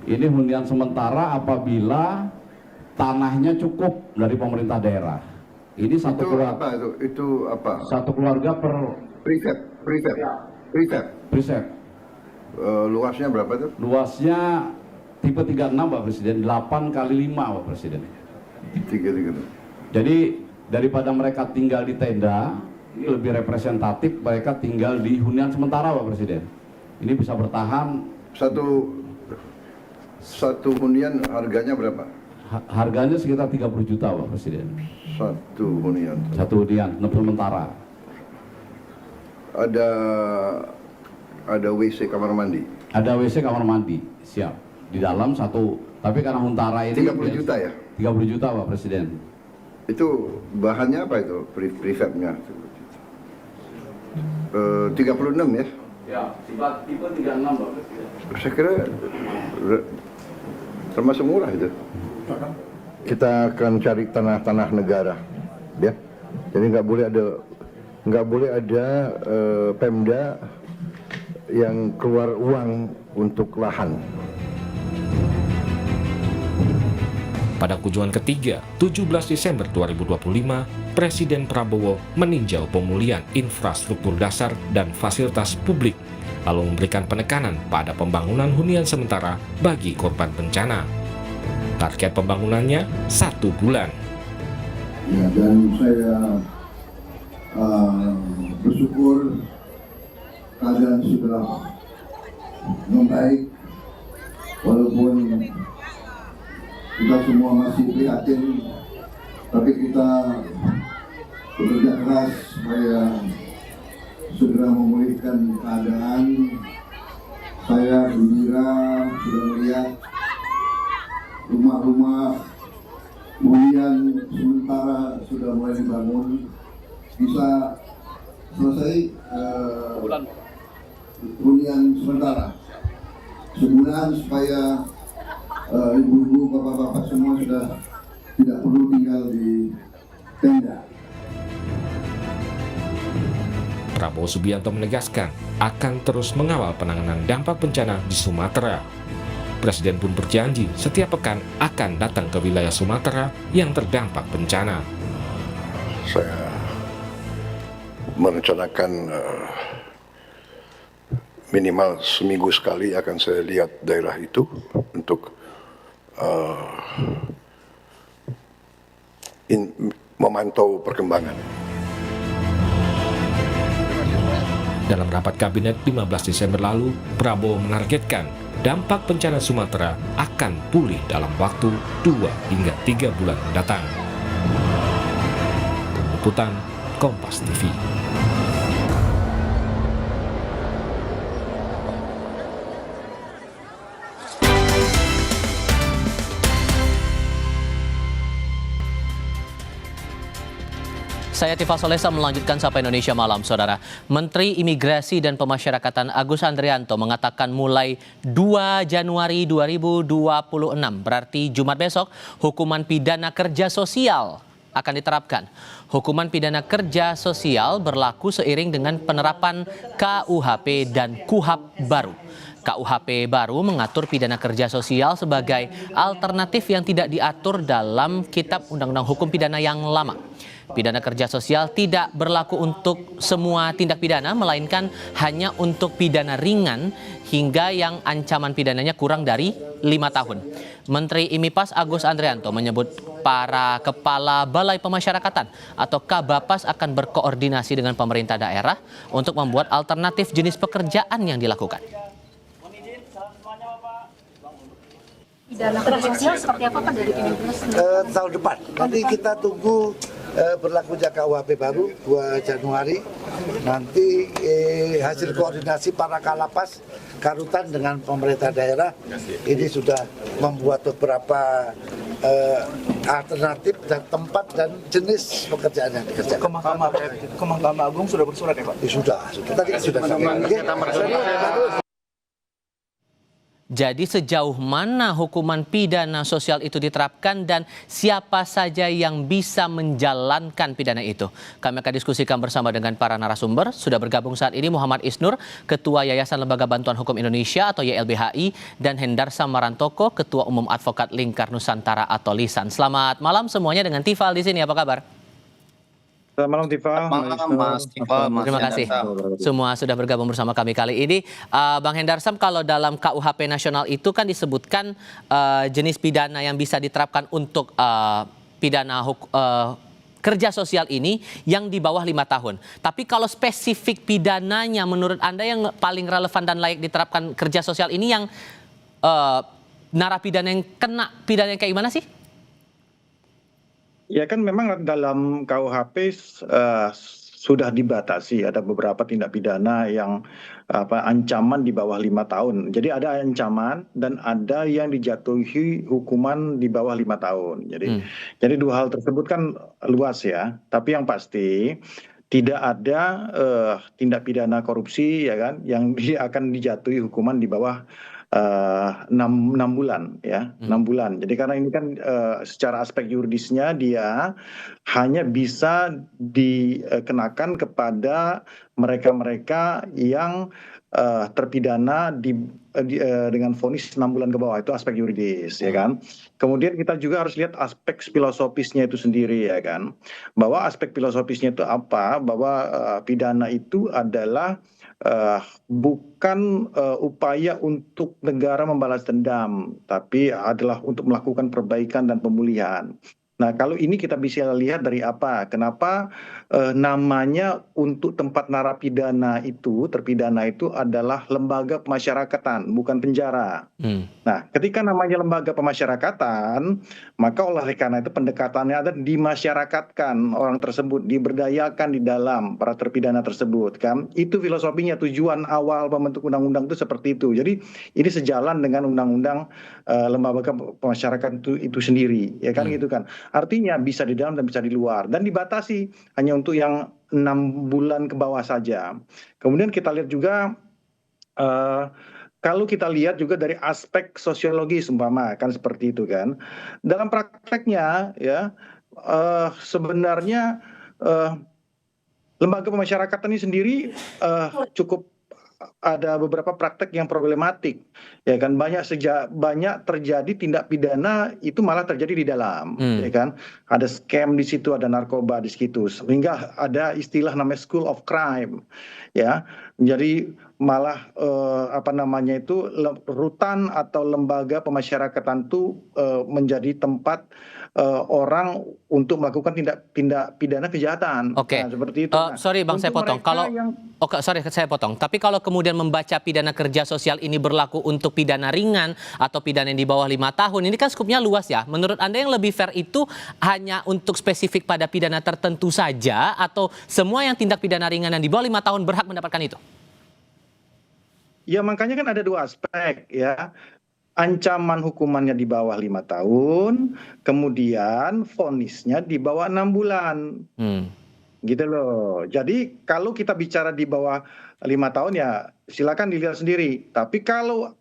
Ini hunian sementara apabila tanahnya cukup dari pemerintah daerah. Ini satu keluarga. Itu apa? Satu keluarga per preset. Luasnya berapa tuh? Luasnya tipe 36, Pak Presiden, 8 kali 5, Pak Presiden. 3. Jadi daripada mereka tinggal di tenda, ini lebih representatif mereka tinggal di hunian sementara, Pak Presiden. Ini bisa bertahan. Satu hunian harganya berapa? Harganya sekitar 30 juta, Pak Presiden. Satu hunian sementara. Ada WC kamar mandi. Ada WC kamar mandi, siap. Di dalam satu, tapi karena Huntara ini 30 juta ya? 30 juta, Pak Presiden. Itu bahannya apa itu? Prefabnya? 36 ya? Ya, tipe 36, Pak Presiden. Saya kira termasuk murah itu. Kita akan cari tanah-tanah negara, ya. Jadi nggak boleh ada Pemda yang keluar uang untuk lahan. Pada kunjungan ketiga, 17 Desember 2025, Presiden Prabowo meninjau pemulihan infrastruktur dasar dan fasilitas publik, lalu memberikan penekanan pada pembangunan hunian sementara bagi korban bencana. Target pembangunannya 1 bulan. Ya, dan saya bersyukur keadaan sudah membaik, walaupun kita semua masih prihatin, tapi kita bekerja keras supaya segera memulihkan keadaan. Saya gembira sudah melihat rumah-rumah hunian sementara sudah mulai dibangun, bisa selesai hunian sementara sebulan, supaya ibu-ibu, bapak-bapak semua sudah tidak perlu tinggal di tenda. Prabowo Subianto menegaskan akan terus mengawal penanganan dampak bencana di Sumatera. Presiden pun berjanji setiap pekan akan datang ke wilayah Sumatera yang terdampak bencana. Saya merencanakan minimal seminggu sekali akan saya lihat daerah itu untuk memantau perkembangan. Dalam rapat kabinet 15 Desember lalu, Prabowo menargetkan dampak bencana Sumatera akan pulih dalam waktu 2 hingga 3 bulan mendatang. Liputan Kompas TV. Saya Tifa Solesa melanjutkan Sapa Indonesia Malam, Saudara. Menteri Imigrasi dan Pemasyarakatan Agus Andrianto mengatakan mulai 2 Januari 2026, berarti Jumat besok, hukuman pidana kerja sosial akan diterapkan. Hukuman pidana kerja sosial berlaku seiring dengan penerapan KUHP dan KUHAP baru. KUHP baru mengatur pidana kerja sosial sebagai alternatif yang tidak diatur dalam Kitab Undang-Undang Hukum Pidana yang lama. Pidana kerja sosial tidak berlaku untuk semua tindak pidana, melainkan hanya untuk pidana ringan hingga yang ancaman pidananya kurang dari 5 tahun. Menteri IMIPAS Agus Andrianto menyebut para kepala Balai Pemasyarakatan atau Kabapas akan berkoordinasi dengan pemerintah daerah untuk membuat alternatif jenis pekerjaan yang dilakukan. Pidana kerja sosial seperti apa Pak dari Kemenkes? Tahun depan. Nanti kita tunggu berlakunya KUHP baru 2 Januari. Nanti hasil koordinasi para Kalapas Karutan dengan pemerintah daerah ini sudah membuat beberapa alternatif dan tempat dan jenis pekerjaan yang dikerjakan. Ke Mahkamah Agung sudah bersurat ya Pak? Sudah. Tadi sudah sampai. Jadi sejauh mana hukuman pidana sosial itu diterapkan dan siapa saja yang bisa menjalankan pidana itu? Kami akan diskusikan bersama dengan para narasumber. Sudah bergabung saat ini Muhammad Isnur, Ketua Yayasan Lembaga Bantuan Hukum Indonesia atau YLBHI, dan Hendarsam Marantoko, Ketua Umum Advokat Lingkar Nusantara atau LISAN. Selamat malam semuanya dengan Tifal di sini. Apa kabar? Selamat malam Tifa. Malam Mas Tifa. Terima kasih. Semua sudah bergabung bersama kami kali ini. Bang Hendarsam, kalau dalam KUHP nasional itu kan disebutkan jenis pidana yang bisa diterapkan untuk pidana kerja sosial ini yang di bawah 5 tahun. Tapi kalau spesifik pidananya menurut Anda yang paling relevan dan layak diterapkan kerja sosial ini yang narapidana yang kena pidana yang kayak gimana sih? Ya kan memang dalam KUHP sudah dibatasi, ada beberapa tindak pidana yang ancaman di bawah 5 tahun. Jadi ada ancaman dan ada yang dijatuhi hukuman di bawah 5 tahun. Jadi dua hal tersebut kan luas ya. Tapi yang pasti tidak ada tindak pidana korupsi ya kan yang akan dijatuhi hukuman di bawah enam bulan ya, 6 bulan. Jadi karena ini kan secara aspek yuridisnya dia hanya bisa dikenakan kepada mereka-mereka yang terpidana dengan vonis 6 bulan ke bawah, itu aspek yuridis ya kan. Kemudian kita juga harus lihat aspek filosofisnya itu sendiri ya kan, bahwa aspek filosofisnya itu apa, bahwa pidana itu adalah bukan upaya untuk negara membalas dendam, tapi adalah untuk melakukan perbaikan dan pemulihan. Nah, kalau ini kita bisa lihat dari apa? Kenapa namanya untuk tempat narapidana itu, terpidana itu adalah lembaga pemasyarakatan, bukan penjara. Nah, ketika namanya lembaga pemasyarakatan, maka oleh karena itu pendekatannya ada dimasyarakatkan orang tersebut, diberdayakan di dalam para terpidana tersebut, kan? Itu filosofinya, tujuan awal pembentuk undang-undang itu seperti itu. Jadi ini sejalan dengan undang-undang lembaga pemasyarakatan itu sendiri, ya kan gitu kan. Artinya bisa di dalam dan bisa di luar, dan dibatasi hanya untuk yang 6 bulan ke bawah saja. Kemudian kita lihat juga kalau kita lihat juga dari aspek sosiologis umpama kan seperti itu kan. Dalam prakteknya ya sebenarnya lembaga pemasyarakatan ini sendiri cukup ada beberapa praktek yang problematik ya kan, banyak terjadi tindak pidana itu malah terjadi di dalam ya kan, ada scam di situ, ada narkoba di situ, sehingga ada istilah namanya school of crime ya. Jadi malah rutan atau lembaga pemasyarakatan itu menjadi tempat orang untuk melakukan tindak pidana kejahatan. Oke. Nah, seperti itu. Sorry Bang, saya potong. Saya potong. Tapi kalau kemudian membaca pidana kerja sosial ini berlaku untuk pidana ringan atau pidana yang di bawah 5 tahun, ini kan skupnya luas ya. Menurut Anda yang lebih fair itu hanya untuk spesifik pada pidana tertentu saja, atau semua yang tindak pidana ringan yang di bawah 5 tahun berhak mendapatkan itu? Ya makanya kan ada 2 aspek ya. Ancaman hukumannya di bawah 5 tahun, kemudian vonisnya di bawah 6 bulan. Gitu loh. Jadi kalau kita bicara di bawah 5 tahun ya silakan dilihat sendiri. Tapi kalau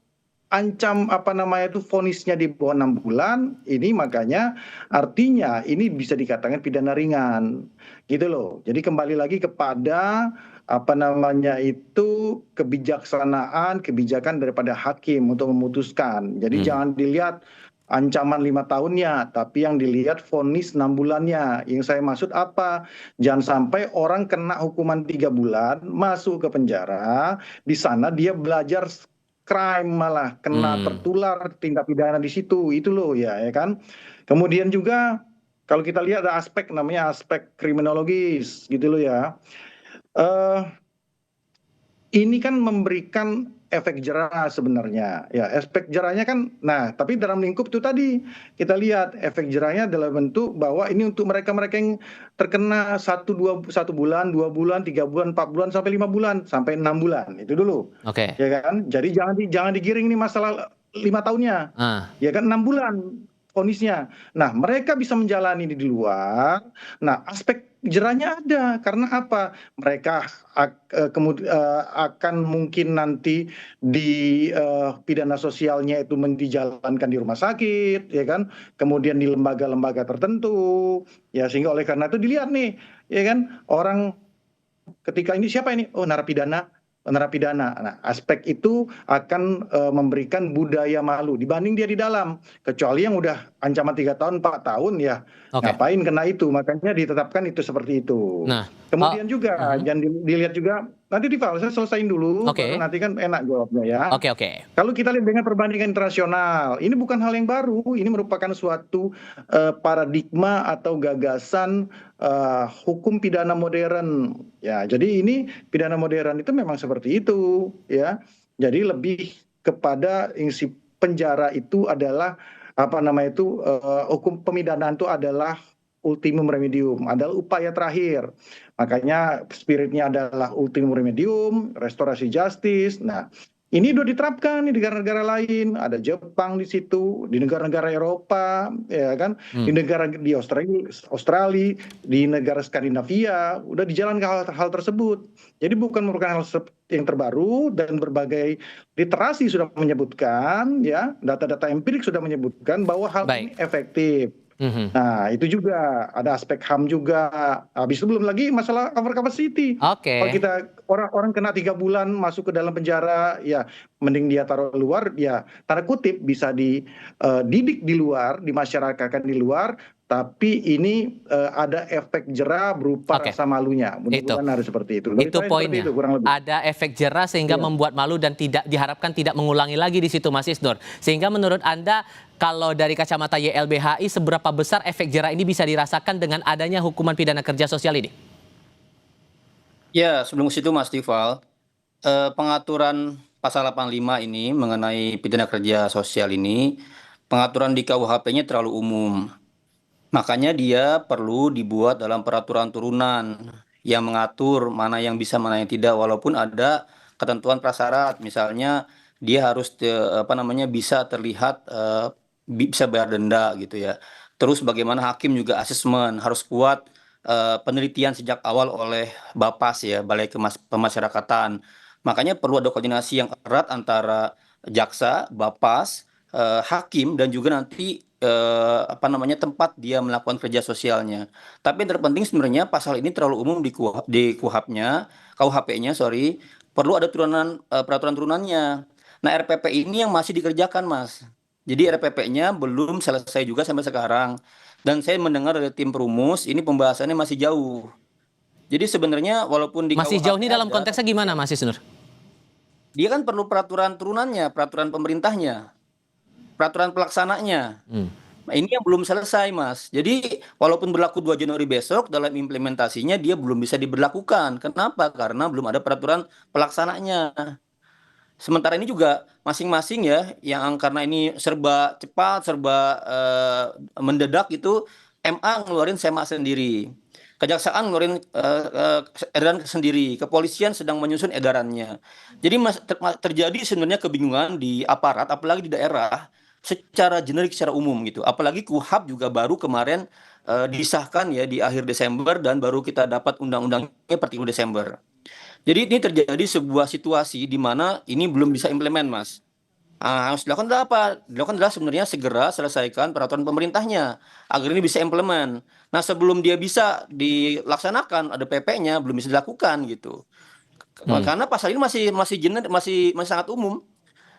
vonisnya di bawah 6 bulan, ini makanya artinya ini bisa dikatakan pidana ringan. Gitu loh. Jadi kembali lagi kepada kebijakan daripada hakim untuk memutuskan. Jadi jangan dilihat ancaman 5 tahunnya, tapi yang dilihat vonis 6 bulannya. Yang saya maksud apa? Jangan sampai orang kena hukuman 3 bulan, masuk ke penjara, di sana dia belajar crime, malah kena tertular tindak pidana di situ. Itu loh ya kan. Kemudian juga kalau kita lihat ada aspek namanya aspek kriminologis gitu loh ya. Ini kan memberikan efek jerah sebenarnya ya, efek jerahnya kan, nah tapi dalam lingkup itu tadi kita lihat efek jerahnya adalah bentuk bahwa ini untuk mereka-mereka yang terkena 1 bulan, 2 bulan, 3 bulan, 4 bulan, sampai 5 bulan, sampai 6 bulan, itu dulu. Oke. Ya kan, jadi jangan digiring nih masalah 5 tahunnya, ya kan 6 bulan vonisnya. Nah mereka bisa menjalani di luar. Nah aspek jerahnya ada, karena apa? Mereka akan mungkin nanti di pidana sosialnya itu dijalankan di rumah sakit, ya kan? Kemudian di lembaga-lembaga tertentu, ya sehingga oleh karena itu dilihat nih, ya kan? Orang ketika ini siapa ini? Oh narapidana. Nah, aspek itu akan memberikan budaya malu dibanding dia di dalam. Kecuali yang udah ancaman 3 tahun, 4 tahun ya ngapain kena itu. Makanya ditetapkan itu seperti itu. Nah, kemudian juga jangan dilihat juga, nanti saya selesaiin dulu, baru nanti kan enak jawabnya ya. Oke. Kalau kita lihat dengan perbandingan internasional, ini bukan hal yang baru, ini merupakan suatu paradigma atau gagasan hukum pidana modern. Ya, jadi ini pidana modern itu memang seperti itu, ya. Jadi lebih kepada isi penjara itu adalah hukum pemidanaan itu adalah ultimum remedium, adalah upaya terakhir. Makanya spiritnya adalah ultimum remedium, restorasi justice. Nah, Ini udah diterapkan di negara-negara lain, ada Jepang di situ, di negara-negara Eropa, ya kan, di Australia, di negara Skandinavia, udah dijalankan hal tersebut. Jadi bukan merupakan hal yang terbaru, dan berbagai literasi sudah menyebutkan, ya, data-data empirik sudah menyebutkan bahwa hal ini efektif. Nah, itu juga ada aspek HAM juga. Habis itu belum lagi masalah over capacity. Kalau kita orang kena 3 bulan masuk ke dalam penjara, ya mending dia taruh luar, ya tanda kutip bisa dididik di luar, dimasyarakatkan di luar, tapi ini ada efek jera berupa rasa malunya. Mudah-mudahan harus seperti itu. Itu poinnya. Ada efek jera sehingga membuat malu dan tidak diharapkan tidak mengulangi lagi di situ, Mas Isnur. Sehingga menurut Anda, kalau dari kacamata YLBHI, seberapa besar efek jera ini bisa dirasakan dengan adanya hukuman pidana kerja sosial ini? Ya, sebelum situ Mas Tifal, pengaturan pasal 85 ini mengenai pidana kerja sosial ini, pengaturan di KUHP-nya terlalu umum. Makanya dia perlu dibuat dalam peraturan turunan yang mengatur mana yang bisa, mana yang tidak, walaupun ada ketentuan prasyarat. Misalnya dia harus bisa terlihat bisa bayar denda gitu ya. Terus bagaimana hakim juga asesmen, harus kuat penelitian sejak awal oleh Bapas ya, Balai Pemasyarakatan. Makanya perlu ada koordinasi yang erat antara jaksa, Bapas, hakim, dan juga nanti tempat dia melakukan kerja sosialnya. Tapi yang terpenting sebenarnya pasal ini terlalu umum di KUHP-nya, perlu ada peraturan turunannya. Nah, RPP ini yang masih dikerjakan, Mas. Jadi RPP-nya belum selesai juga sampai sekarang. Dan saya mendengar dari tim perumus, ini pembahasannya masih jauh. Jadi sebenarnya walaupun di masih jauh ini dalam konteksnya gimana, Mas Isnur? Dia kan perlu peraturan turunannya, peraturan pemerintahnya, peraturan pelaksananya. Nah, ini yang belum selesai, Mas. Jadi walaupun berlaku 2 Januari besok, dalam implementasinya dia belum bisa diberlakukan. Kenapa? Karena belum ada peraturan pelaksananya. Sementara ini juga masing-masing ya, yang karena ini serba cepat, serba mendadak, itu MA ngeluarin SEMA sendiri, Kejaksaan ngeluarin edaran sendiri, kepolisian sedang menyusun edarannya. Jadi terjadi sebenarnya kebingungan di aparat, apalagi di daerah, secara generik, secara umum gitu. Apalagi KUHP juga baru kemarin disahkan ya di akhir Desember, dan baru kita dapat undang-undangnya per 3 Desember. Jadi ini terjadi sebuah situasi di mana ini belum bisa implement, Mas. Harus dilakukan adalah apa? Dilakukan adalah sebenarnya segera selesaikan peraturan pemerintahnya agar ini bisa implement. Nah, sebelum dia bisa dilaksanakan, ada PP-nya, belum bisa dilakukan gitu. Karena pasal ini masih sangat umum.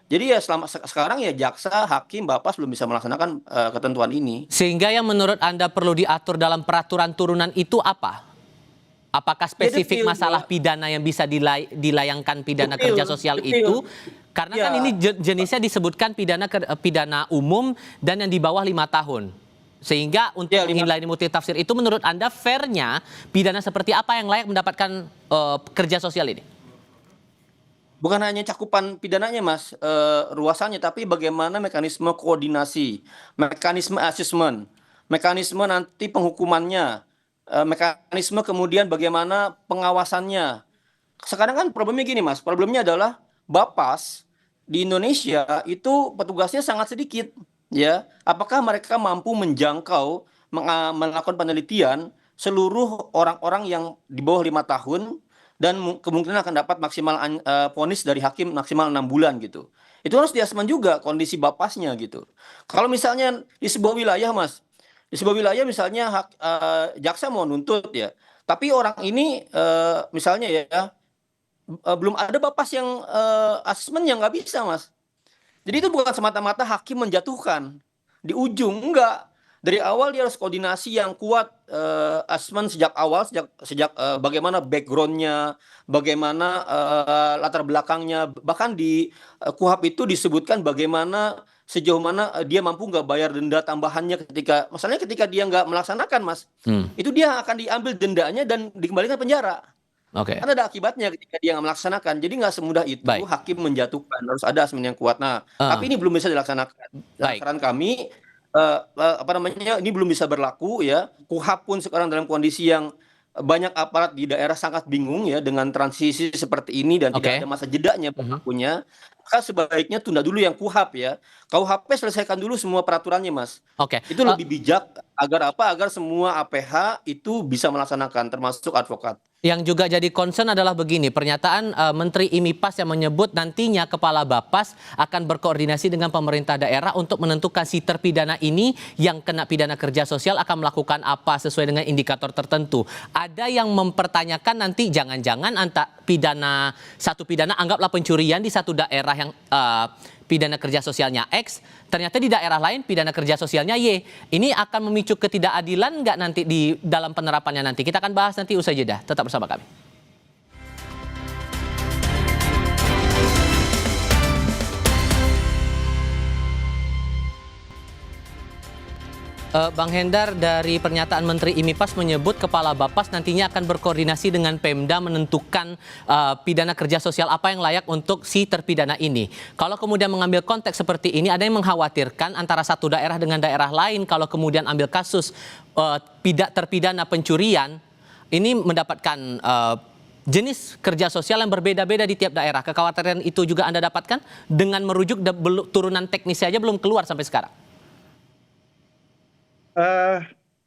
Jadi ya selama sekarang ya jaksa, hakim, Bapas belum bisa melaksanakan ketentuan ini. Sehingga yang menurut Anda perlu diatur dalam peraturan turunan itu apa? Apakah spesifik masalah pidana yang bisa dilayangkan pidana kerja sosial itu? Karena kan ini jenisnya disebutkan pidana umum dan yang di bawah 5 tahun. Sehingga untuk menghindari multitafsir itu, menurut Anda fairnya pidana seperti apa yang layak mendapatkan kerja sosial ini? Bukan hanya cakupan pidananya, Mas, ruasannya, tapi bagaimana mekanisme koordinasi, mekanisme asesmen, mekanisme nanti penghukumannya, mekanisme kemudian bagaimana pengawasannya. Sekarang kan problemnya gini, Mas, problemnya adalah Bapas di Indonesia itu petugasnya sangat sedikit, ya. Apakah mereka mampu menjangkau, melakukan penelitian seluruh orang-orang yang di bawah 5 tahun, dan kemungkinan akan dapat maksimal vonis dari hakim maksimal 6 bulan gitu. Itu harus diasesmen juga kondisi Bapasnya gitu. Kalau misalnya di sebuah wilayah, Mas, di sebuah wilayah misalnya jaksa mau nuntut ya, tapi orang ini misalnya ya belum ada Bapas yang asesmen, yang nggak bisa, Mas. Jadi itu bukan semata-mata hakim menjatuhkan di ujung, enggak. Dari awal dia harus koordinasi yang kuat, asesmen sejak awal, sejak bagaimana backgroundnya, bagaimana latar belakangnya. Bahkan di KUHP itu disebutkan bagaimana sejauh mana dia mampu nggak bayar denda tambahannya ketika dia nggak melaksanakan, Mas. Itu dia akan diambil dendanya dan dikembalikan penjara. Kan ada akibatnya ketika dia nggak melaksanakan. Jadi nggak semudah itu hakim menjatuhkan, harus ada asesmen yang kuat. Nah, tapi ini belum bisa dilaksanakan. Saran kami, ini belum bisa berlaku ya. KUHP pun sekarang dalam kondisi yang banyak aparat di daerah sangat bingung ya dengan transisi seperti ini, dan tidak ada masa jedanya berlakunya. maka sebaiknya tunda dulu yang KUHP ya. KUHP selesaikan dulu semua peraturannya, Mas. Oke. Itu lebih bijak agar apa? Agar semua APH itu bisa melaksanakan, termasuk advokat. Yang juga jadi concern adalah begini, pernyataan Menteri IMIPAS yang menyebut nantinya Kepala Bapas akan berkoordinasi dengan pemerintah daerah untuk menentukan si terpidana ini yang kena pidana kerja sosial akan melakukan apa sesuai dengan indikator tertentu. Ada yang mempertanyakan nanti jangan-jangan satu pidana anggaplah pencurian di satu daerah yang pidana kerja sosialnya X, ternyata di daerah lain pidana kerja sosialnya Y. Ini akan memicu ketidakadilan nggak nanti di dalam penerapannya nanti? Kita akan bahas nanti usai jeda. Tetap bersama kami. Bang Hendar, dari pernyataan Menteri IMIPAS menyebut Kepala Bapas nantinya akan berkoordinasi dengan Pemda menentukan pidana kerja sosial apa yang layak untuk si terpidana ini. Kalau kemudian mengambil konteks seperti ini, ada yang mengkhawatirkan antara satu daerah dengan daerah lain kalau kemudian ambil kasus terpidana pencurian, ini mendapatkan jenis kerja sosial yang berbeda-beda di tiap daerah. Kekhawatiran itu juga Anda dapatkan dengan merujuk turunan teknisnya aja belum keluar sampai sekarang?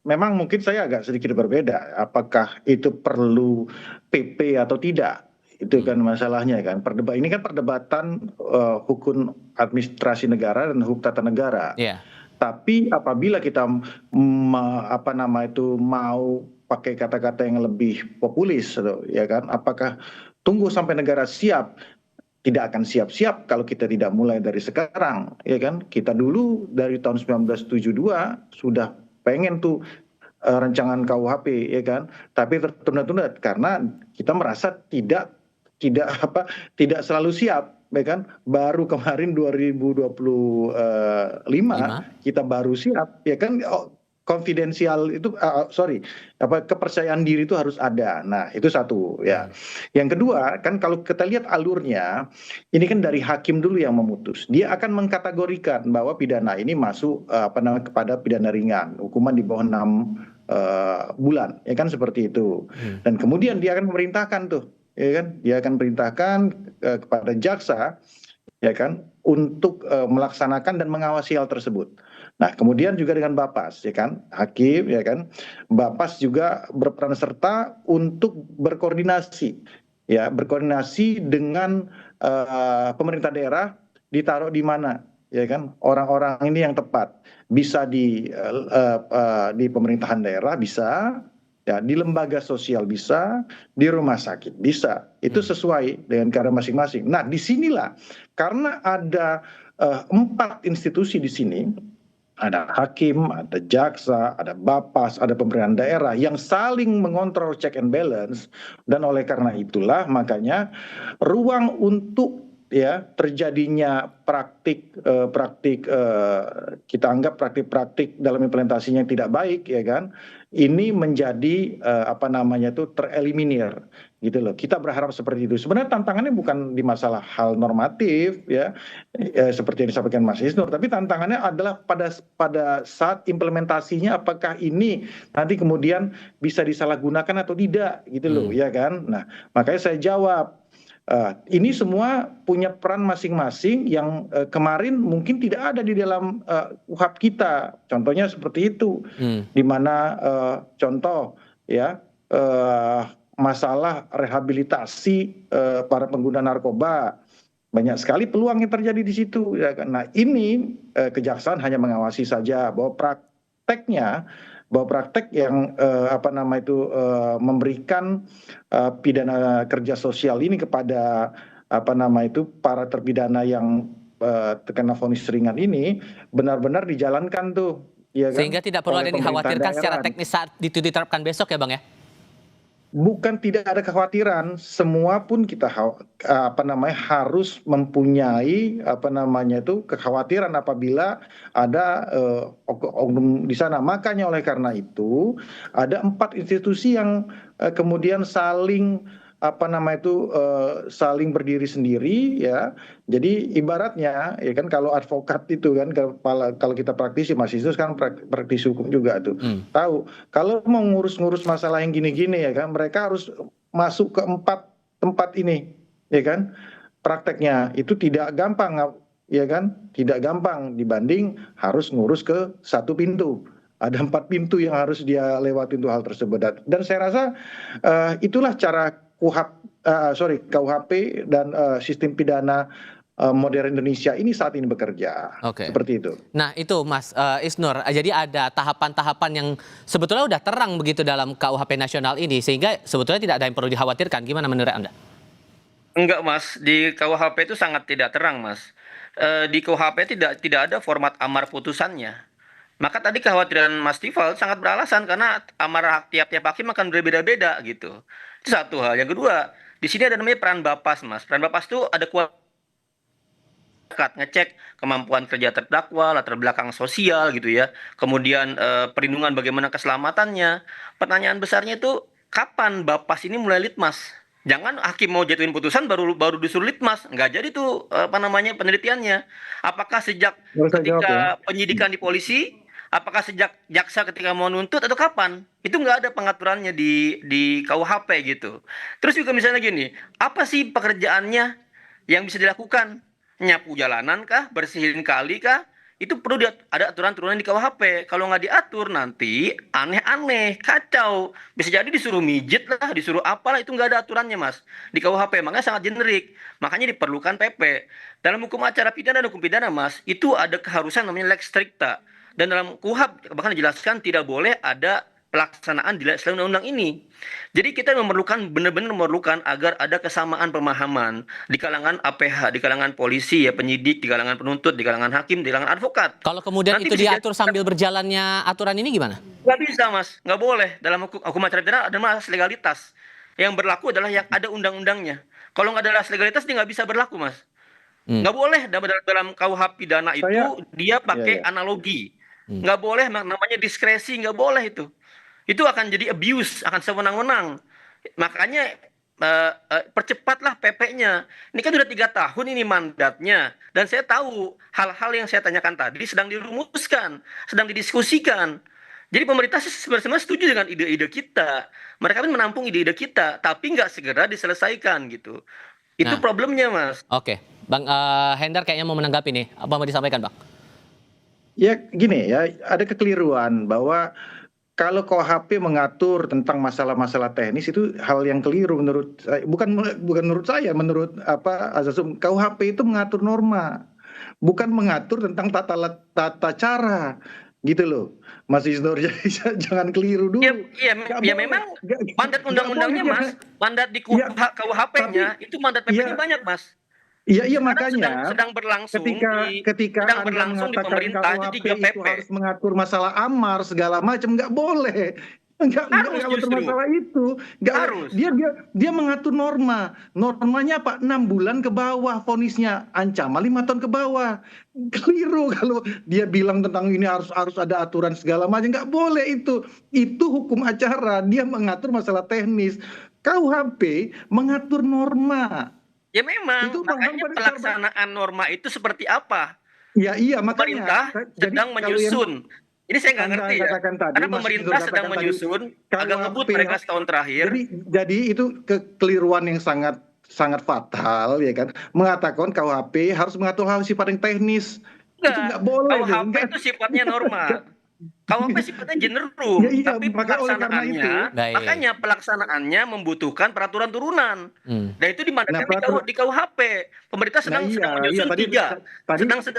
Memang mungkin saya agak sedikit berbeda. Apakah itu perlu PP atau tidak? Itu kan masalahnya kan. Ini kan perdebatan hukum administrasi negara dan hukum tata negara. Yeah. Tapi apabila kita mau pakai kata-kata yang lebih populis, ya kan? Apakah tunggu sampai negara siap? Tidak akan siap-siap kalau kita tidak mulai dari sekarang, ya kan? Kita dulu dari tahun 1972 sudah pengen tuh rancangan KUHP, ya kan? Tapi tertunda-tunda karena kita merasa tidak selalu siap, ya kan? Baru kemarin 2025 kita baru siap, ya kan? Konfidensial itu kepercayaan diri itu harus ada. Nah, itu satu ya. Yang kedua kan kalau kita lihat alurnya ini kan dari hakim dulu yang memutus. Dia akan mengkategorikan bahwa pidana ini masuk kepada pidana ringan, hukuman di bawah 6 bulan, ya kan seperti itu. Dan kemudian dia akan memerintahkan tuh, ya kan? Dia akan perintahkan kepada jaksa, ya kan, untuk melaksanakan dan mengawasi hal tersebut. Nah, kemudian juga dengan Bapas, ya kan, hakim, ya kan, Bapas juga berperan serta untuk berkoordinasi dengan pemerintah daerah, ditaruh di mana, ya kan, orang-orang ini yang tepat, bisa di pemerintahan daerah, bisa, ya, di lembaga sosial bisa, di rumah sakit bisa, itu sesuai dengan keadaan masing-masing. Nah, disinilah karena ada 4 institusi di sini. Ada hakim, ada jaksa, ada Bapas, ada pemerintahan daerah yang saling mengontrol check and balance, dan oleh karena itulah makanya ruang untuk terjadinya praktik kita anggap praktik dalam implementasinya yang tidak baik, ya kan, ini menjadi tereliminir gitu loh. Kita berharap seperti itu. Sebenarnya tantangannya bukan di masalah hal normatif seperti yang disampaikan Mas Isnur, tapi tantangannya adalah pada saat implementasinya, apakah ini nanti kemudian bisa disalahgunakan atau tidak gitu loh, ya kan. Nah, makanya saya jawab, ini semua punya peran masing-masing yang kemarin mungkin tidak ada di dalam UHAP kita. Contohnya seperti itu, di mana contoh masalah rehabilitasi para pengguna narkoba, banyak sekali peluang yang terjadi di situ. Ya kan? Nah, ini kejaksaan hanya mengawasi saja bahwa praktek yang memberikan pidana kerja sosial ini kepada para terpidana yang terkena vonis ringan ini benar-benar dijalankan tuh, ya kan? Sehingga tidak perlu ada yang dikhawatirkan secara teknis saat diterapkan besok, ya Bang ya? Bukan tidak ada kekhawatiran, semua pun kita harus mempunyai kekhawatiran apabila ada oknum di sana. Makanya oleh karena itu ada 4 institusi yang kemudian saling saling berdiri sendiri, ya. Jadi ibaratnya, ya kan, kalau advokat itu kan, kalau kita praktisi, Mas Isus kan praktisi hukum juga tuh, tahu kalau mau ngurus masalah yang gini-gini, ya kan, mereka harus masuk ke 4 tempat ini, ya kan. prakteknya itu tidak gampang, ya kan? Tidak gampang dibanding harus ngurus ke satu pintu. Ada 4 pintu yang harus dia lewati untuk hal tersebut. Dan saya rasa itulah cara KUHP dan sistem pidana modern Indonesia ini saat ini bekerja. Seperti itu. Nah itu Mas Isnur, jadi ada tahapan-tahapan yang sebetulnya udah terang begitu dalam KUHP nasional ini, sehingga sebetulnya tidak ada yang perlu dikhawatirkan. Gimana menurut Anda? Enggak Mas, di KUHP itu sangat tidak terang Mas. Di KUHP tidak ada format amar putusannya. Maka tadi kekhawatiran Mas Tifal sangat beralasan karena amar tiap-tiap hakim akan berbeda-beda gitu. Itu satu hal. Yang kedua, di sini ada namanya peran Bapas Mas. Peran Bapas itu ada ngecek kemampuan kerja terdakwa, latar belakang sosial gitu ya. Kemudian perlindungan bagaimana keselamatannya. Pertanyaan besarnya itu kapan Bapas ini mulai litmas? Jangan hakim mau jatuhin putusan baru disuruh litmas, nggak jadi tuh penelitiannya. Apakah sejak ketika penyidikan di polisi, apakah sejak jaksa ketika mau nuntut atau kapan? Itu nggak ada pengaturannya di KUHP gitu. Terus juga misalnya gini, apa sih pekerjaannya yang bisa dilakukan? Nyapu jalanan kah? Bersihin kali kah? Itu perlu ada aturan-aturan di KUHP. Kalau nggak diatur nanti aneh-aneh, kacau. Bisa jadi disuruh mijet lah, disuruh apalah, itu nggak ada aturannya Mas. Di KUHP, makanya sangat generik. Makanya diperlukan PP. Dalam hukum acara pidana dan hukum pidana Mas, itu ada keharusan namanya lex stricta. Dan dalam KUHP bahkan dijelaskan tidak boleh ada pelaksanaan di selain undang-undang ini. Jadi kita benar-benar memerlukan agar ada kesamaan pemahaman di kalangan APH, di kalangan polisi, ya penyidik, di kalangan penuntut, di kalangan hakim, di kalangan advokat. Kalau kemudian Nanti itu diatur sambil berjalannya aturan ini gimana? Nggak bisa Mas, nggak boleh. Dalam hukum acara pidana ada mas legalitas. Yang berlaku adalah yang ada undang-undangnya. Kalau nggak ada legalitas dia nggak bisa berlaku Mas. Nggak boleh dalam KUHP pidana itu dia pakai analogi. Nggak boleh namanya diskresi, nggak boleh itu. Itu akan jadi abuse, akan sewenang-wenang. Makanya percepatlah PP-nya. Ini kan sudah 3 tahun ini mandatnya. Dan saya tahu hal-hal yang saya tanyakan tadi sedang dirumuskan, sedang didiskusikan. Jadi pemerintah sebenarnya setuju dengan ide-ide kita. Mereka kan menampung ide-ide kita, tapi nggak segera diselesaikan gitu. Itu problemnya Mas. Oke, Bang Hendar kayaknya mau menanggapi nih. Apa mau disampaikan Bang? Ya gini ya, ada kekeliruan bahwa kalau KUHP mengatur tentang masalah-masalah teknis itu hal yang keliru menurut saya. Bukan menurut saya, menurut azas KUHP itu mengatur norma, bukan mengatur tentang tata cara, gitu loh, Mas Isnur. Jadi jangan keliru dulu. Ya memang mandat undang-undangnya Mas, mandat di KUHP-nya itu mandat PP-nya banyak Mas. Iya makanya sedang berlangsung ketika sedang berlangsung di pemerintah itu 3 PP itu harus mengatur masalah amar segala macam, nggak boleh. Nggak mengatur masalah itu. Harus. Dia mengatur normanya apa, 6 bulan ke bawah vonisnya, ancaman 5 tahun ke bawah. Keliru kalau dia bilang tentang ini harus ada aturan segala macam, nggak boleh itu hukum acara, dia mengatur masalah teknis. KUHP mengatur norma. Ya memang, makanya pelaksanaan norma itu seperti apa? Ya iya, makanya pemerintah sedang menyusun. Ini saya nggak ngerti ya, karena pemerintah sedang menyusun, agak ngebut mereka setahun terakhir. Jadi itu kekeliruan yang sangat fatal ya kan, mengatakan KUHP harus mengatur hal sifat yang teknis. Itu nggak boleh. KUHP itu sifatnya norma. KUHP sifatnya generum, tapi pelaksanaannya membutuhkan peraturan turunan. Dan itu dimandatkan di KUHP. Pemerintah sedang menyusun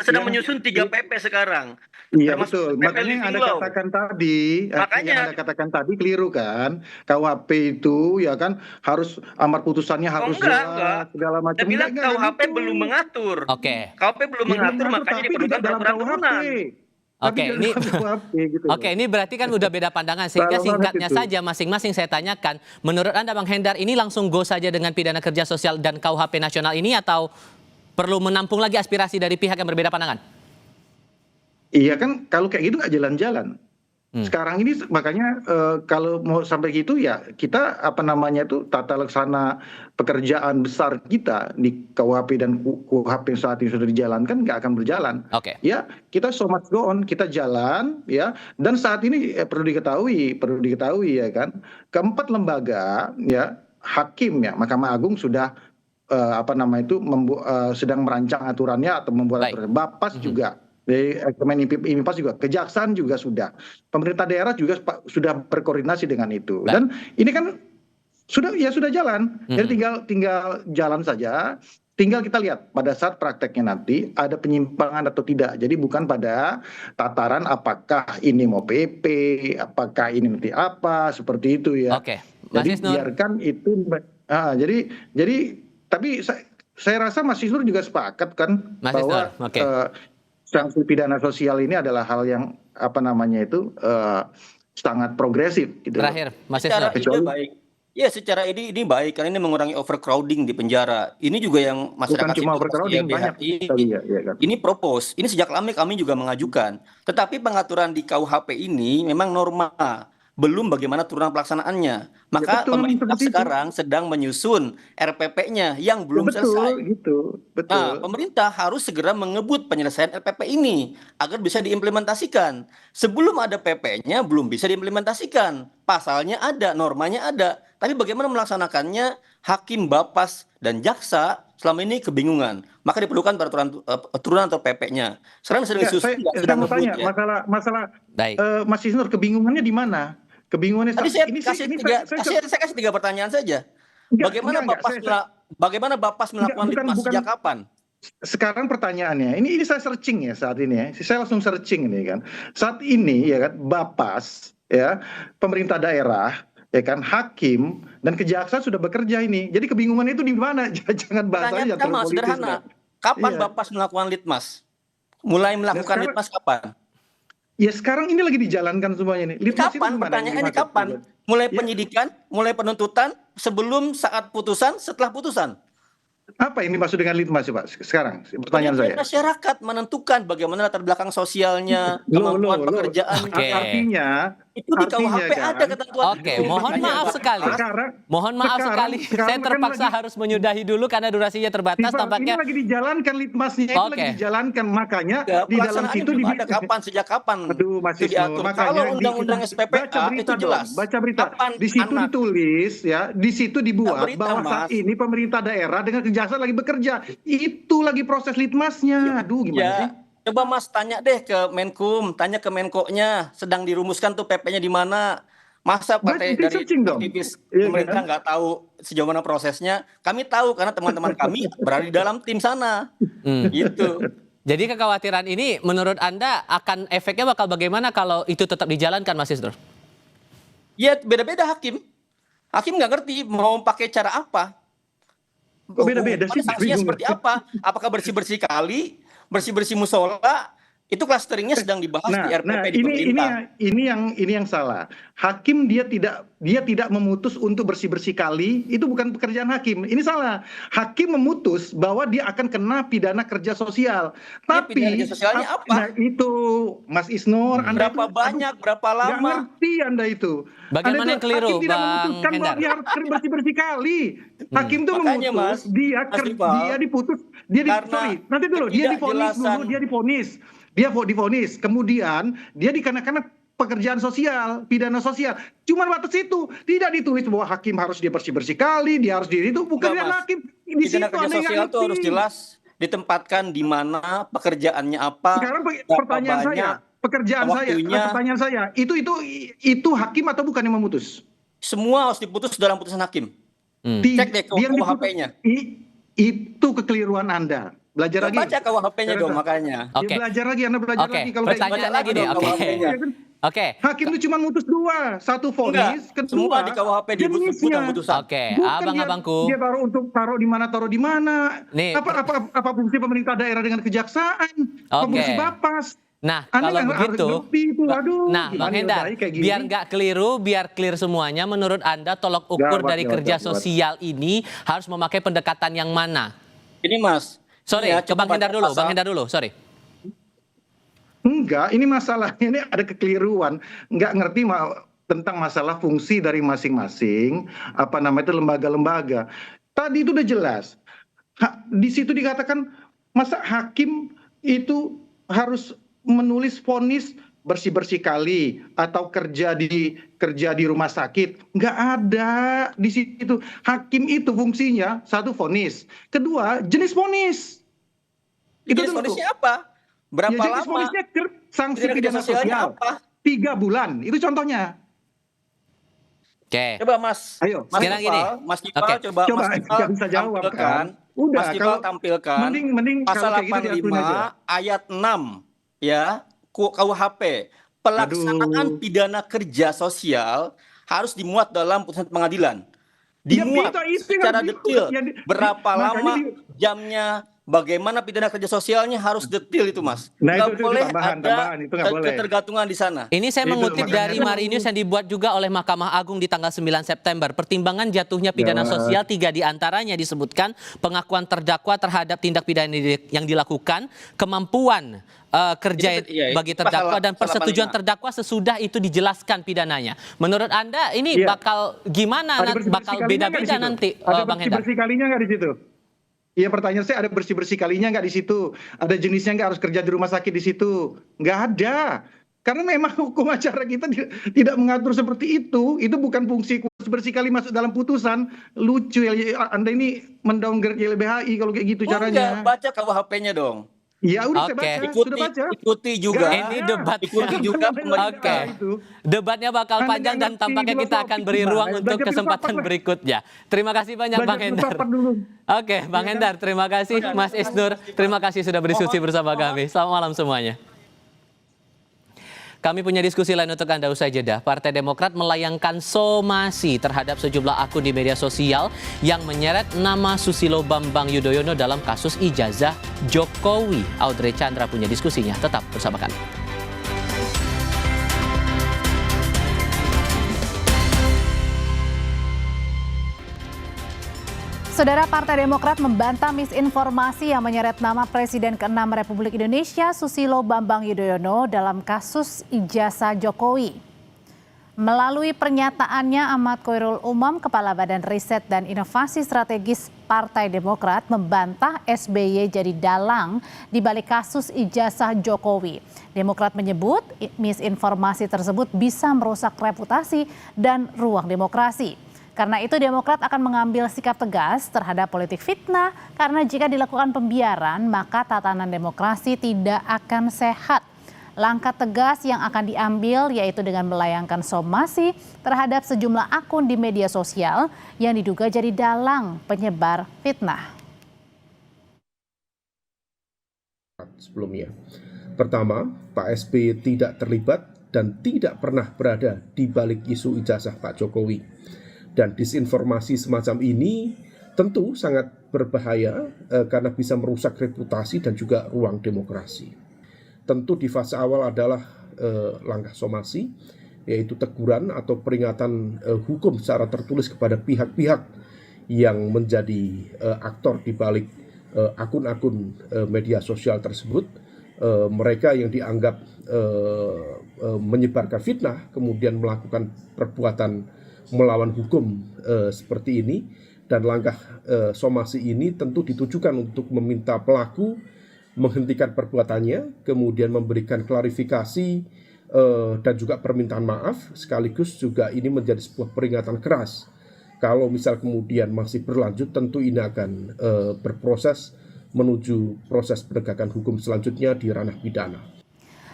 sedang menyusun 3 PP sekarang. Iya betul. Makanya yang Anda katakan tadi keliru kan. KUHP itu ya kan harus amar putusannya harus jelas segala macam. Saya bilang KUHP belum mengatur. KUHP belum mengatur, makanya diperlukan peraturan turunan. Ini berarti kan udah beda pandangan, sehingga singkatnya saja masing-masing saya tanyakan, menurut Anda Bang Hendar ini langsung go saja dengan pidana kerja sosial dan KUHP nasional ini, atau perlu menampung lagi aspirasi dari pihak yang berbeda pandangan? Iya kan, kalau kayak gitu nggak jalan-jalan. Sekarang ini makanya kalau mau sampai gitu ya kita tata laksana pekerjaan besar kita di KUHP dan KUHP saat ini sudah dijalankan nggak akan berjalan. Ya kita so much go on, kita jalan ya, dan saat ini perlu diketahui ya kan, 4 lembaga ya hakim ya Mahkamah Agung sudah sedang merancang aturannya atau membuat aturan. Bapas juga, IMIPAS juga, Kejaksaan juga sudah, pemerintah daerah juga sudah berkoordinasi dengan itu. Dan ini kan sudah jalan, jadi tinggal jalan saja. Tinggal kita lihat pada saat prakteknya nanti ada penyimpangan atau tidak. Jadi bukan pada tataran apakah ini mau PP, apakah ini nanti apa, seperti itu ya. Oke. Jadi biarkan itu. Jadi tapi saya rasa Mas Isnur juga sepakat kan bahwa sanksi pidana sosial ini adalah hal yang sangat progresif. Gitu. Terakhir, Mas Isnur. Baik. Ya, secara ini baik karena ini mengurangi overcrowding di penjara. Ini juga yang masyarakat bukan cuma overcrowding, banyak. Ini propose. Ini sejak lama kami juga mengajukan. Tetapi pengaturan di KUHP ini memang norma, belum bagaimana turunan pelaksanaannya. Maka pemerintah sekarang sedang menyusun RPP-nya yang belum selesai. Betul. Nah, pemerintah harus segera mengebut penyelesaian RPP ini agar bisa diimplementasikan. Sebelum ada PP-nya belum bisa diimplementasikan. Pasalnya ada, normanya ada. Tapi bagaimana melaksanakannya, hakim, bapas, dan jaksa selama ini kebingungan. Maka diperlukan peraturan atau PP-nya. Sekarang sedang disusun. Saya mau tanya, masalah Mas Isnur, kebingungannya di mana? Kebingungannya tadi saya kasih 3 pertanyaan saja. Bagaimana Bapas melakukan litmas sejak kapan? Sekarang pertanyaannya, ini saya searching ya saat ini ya. Saya langsung searching ini kan. Saat ini ya kan Bapas ya, pemerintah daerah ya kan, hakim dan kejaksaan sudah bekerja ini. Jadi kebingungan itu di mana? Jangan bahasanya terlalu politis. Sederhana. Kapan Bapas melakukan litmas? Mulai melakukan litmas kapan? Ya sekarang ini lagi dijalankan semuanya nih. Kapan? Pertanyaannya kapan? Mulai penyidikan, mulai penuntutan, sebelum, saat putusan, setelah putusan. Apa ini maksud dengan litmas Pak? Sekarang pertanyaan saya. Masyarakat menentukan bagaimana latar belakang sosialnya, kemampuan pekerjaan. Artinya itu di KUHP ada ketentuan. Mohon maaf sekali. Saya terpaksa harus menyudahi dulu karena durasinya terbatas. Tampaknya ini lagi dijalankan litmasnya, itu lagi dijalankan, makanya di dalam situ ada kapan, sejak kapan? Aduh, Mas Isnur, kalau undang-undang SPPA itu jelas. Baca berita. Di situ ditulis ya, di situ dibuat bahwa saat ini pemerintah daerah dengan kejaksaan lagi bekerja. Itu lagi proses litmasnya. Aduh, gimana sih? Coba Mas tanya deh ke Menkum, tanya ke Menko-nya, sedang dirumuskan tuh PP-nya di mana. Masa partai dari aktivis pemerintah nggak tahu sejauh mana prosesnya? Kami tahu karena teman-teman kami berada di dalam tim sana. Gitu. Jadi kekhawatiran ini menurut Anda akan efeknya bakal bagaimana kalau itu tetap dijalankan, Mas Isnur? Ya beda-beda hakim. Hakim nggak ngerti mau pakai cara apa. Beda-beda sih. Sanksinya seperti apa? Apakah bersih-bersih kali? Bersih-bersih musola, itu clusteringnya sedang dibahas di RPP di pemerintah. Ini yang salah. Hakim dia tidak memutus untuk bersih-bersih kali, itu bukan pekerjaan hakim. Ini salah. Hakim memutus bahwa dia akan kena pidana kerja sosial. Tapi pidana kerja sosialnya apa? Nah itu Mas Isnur, berapa banyak, berapa lama? Nggak ngerti Anda itu. Bagaimana yang keliru, Hakim tidak memutuskan bahwa dia harus bersih-bersih kali. Hakim itu memutus, dia diputus, nanti dulu, dia divonis. Dia divonis, kemudian dia dikenakan pekerjaan sosial, pidana sosial. Cuma batas itu, tidak ditulis bahwa hakim harus dia bersih-bersih kali, dia harus diri itu bukan hakim. Di pidana kerja sosial itu harus jelas ditempatkan di mana, pekerjaannya apa. Sekarang pertanyaan saya, itu hakim atau bukan yang memutus? Semua harus diputus dalam putusan hakim. Cek deh KUHP-nya. Itu kekeliruan Anda. Belajar lagi. Baca KUHP-nya dong makanya. Belajar lagi, Anda belajar lagi. Kalau pertanyaan lagi deh. Oke. Hakim itu cuma mutus 2, satu vonis, kedua. Semua di KUHP diputuskan putusan. Oke, abang-abangku. Dia taruh di mana. Nih. Apa fungsi pemerintah daerah dengan kejaksaan? Apa fungsi Bapas? Nah, kalau begitu, Bang Hendar, biar nggak keliru, biar clear semuanya, menurut Anda tolok ukur dari kerja sosial ini harus memakai pendekatan yang mana? Ini Mas. Sorry, ke Bang Hendar dulu, sorry. Enggak, ini masalahnya ini ada kekeliruan. Enggak ngerti tentang masalah fungsi dari masing-masing, lembaga-lembaga. Tadi itu udah jelas. Di situ dikatakan, masa hakim itu harus menulis vonis bersih-bersih kali atau kerja di rumah sakit. Nggak ada di situ. Hakim itu fungsinya satu vonis, kedua jenis vonis. Itu Jenis dulu tuh. vonisnya apa? Berapa Ya, jenis lama? vonisnya sanksi Pidana kerja pidana sosialnya sosial apa? 3 bulan. Itu contohnya. Oke. Coba Mas, Ayo. Sekarang gini. Mas Iqbal, Oke. coba Coba, Mas Iqbal nggak bisa jawab, tampilkan, kan? Udah, Mas Iqbal kalau- tampilkan mending pasal kalau kayak gitu diakuin 85 aja. ayat 6 ya KUHP. Pelaksanaan pidana kerja sosial harus dimuat dalam putusan pengadilan. Dimuat Ya, itu yang secara harus detail. Berapa makanya lama jamnya, bagaimana pidana kerja sosialnya harus detail itu, Mas. Nah, Nggak itu boleh tambahan, ada itu nggak boleh. ketergantungan di sana. Ini saya Itu mengutip makanya dari itu. Marinius yang dibuat juga oleh Mahkamah Agung di tanggal 9 September. Pertimbangan jatuhnya pidana Ya. sosial 3 diantaranya disebutkan pengakuan terdakwa terhadap tindak pidana yang dilakukan, kemampuan kerja Iya, bagi pasal- terdakwa dan pasal persetujuan 85. terdakwa sesudah itu dijelaskan pidananya. Menurut Anda ini Iya. bakal gimana? Ada bersih-bersih Bakal kalinya nggak di beda-beda situ? nanti, Ada Bang Hendar? bersih-bersih kalinya nggak di situ? Iya, pertanyaan saya, ada bersih-bersih kalinya nggak di situ? Ada jenisnya nggak, harus kerja di rumah sakit di situ? Nggak ada. Karena memang hukum acara kita tidak mengatur seperti itu. Itu bukan fungsi bersih kali masuk dalam putusan. Lucu ya, Anda ini mendowngrade YLBHI kalau kayak gitu caranya. Enggak, baca KUHP-nya dong. Ya udah, saya Oke. baca, sudah baca. Ikuti juga. Ini debat. Ikuti juga Oke. Debatnya bakal Anda panjang nggak dan ngerti tampaknya kita akan filosofi beri ruang gimana. untuk Belajar kesempatan filsafat lah. berikutnya. Terima kasih banyak Belajar Bang Hendar. filsafat dulu. Oke, Bang Hendar, terima kasih. Mas Isnur, terima kasih sudah berdiskusi bersama kami. Selamat malam semuanya. Kami punya diskusi lain untuk Anda usai jeda. Partai Demokrat melayangkan somasi terhadap sejumlah akun di media sosial yang menyeret nama Susilo Bambang Yudhoyono dalam kasus ijazah Jokowi. Audrey Chandra punya diskusinya. Tetap bersama kami. Saudara, Partai Demokrat membantah misinformasi yang menyeret nama Presiden ke-6 Republik Indonesia Susilo Bambang Yudhoyono dalam kasus ijazah Jokowi. Melalui pernyataannya, Ahmad Khoirul Umam, Kepala Badan Riset dan Inovasi Strategis Partai Demokrat, membantah SBY jadi dalang di balik kasus ijazah Jokowi. Demokrat menyebut misinformasi tersebut bisa merusak reputasi dan ruang demokrasi. Karena itu Demokrat akan mengambil sikap tegas terhadap politik fitnah, karena jika dilakukan pembiaran maka tatanan demokrasi tidak akan sehat. Langkah tegas yang akan diambil yaitu dengan melayangkan somasi terhadap sejumlah akun di media sosial yang diduga jadi dalang penyebar fitnah. Sebelumnya, pertama, Pak SBY tidak terlibat dan tidak pernah berada di balik isu ijazah Pak Jokowi. Dan disinformasi semacam ini tentu sangat berbahaya karena bisa merusak reputasi dan juga ruang demokrasi. Tentu di fase awal adalah langkah somasi, yaitu teguran atau peringatan hukum secara tertulis kepada pihak-pihak yang menjadi aktor di balik akun-akun media sosial tersebut. Mereka yang dianggap menyebarkan fitnah, kemudian melakukan perbuatan melawan hukum seperti ini, dan langkah somasi ini tentu ditujukan untuk meminta pelaku menghentikan perbuatannya, kemudian memberikan klarifikasi dan juga permintaan maaf, sekaligus juga ini menjadi sebuah peringatan keras. Kalau misal kemudian masih berlanjut, tentu ini akan berproses menuju proses penegakan hukum selanjutnya di ranah pidana.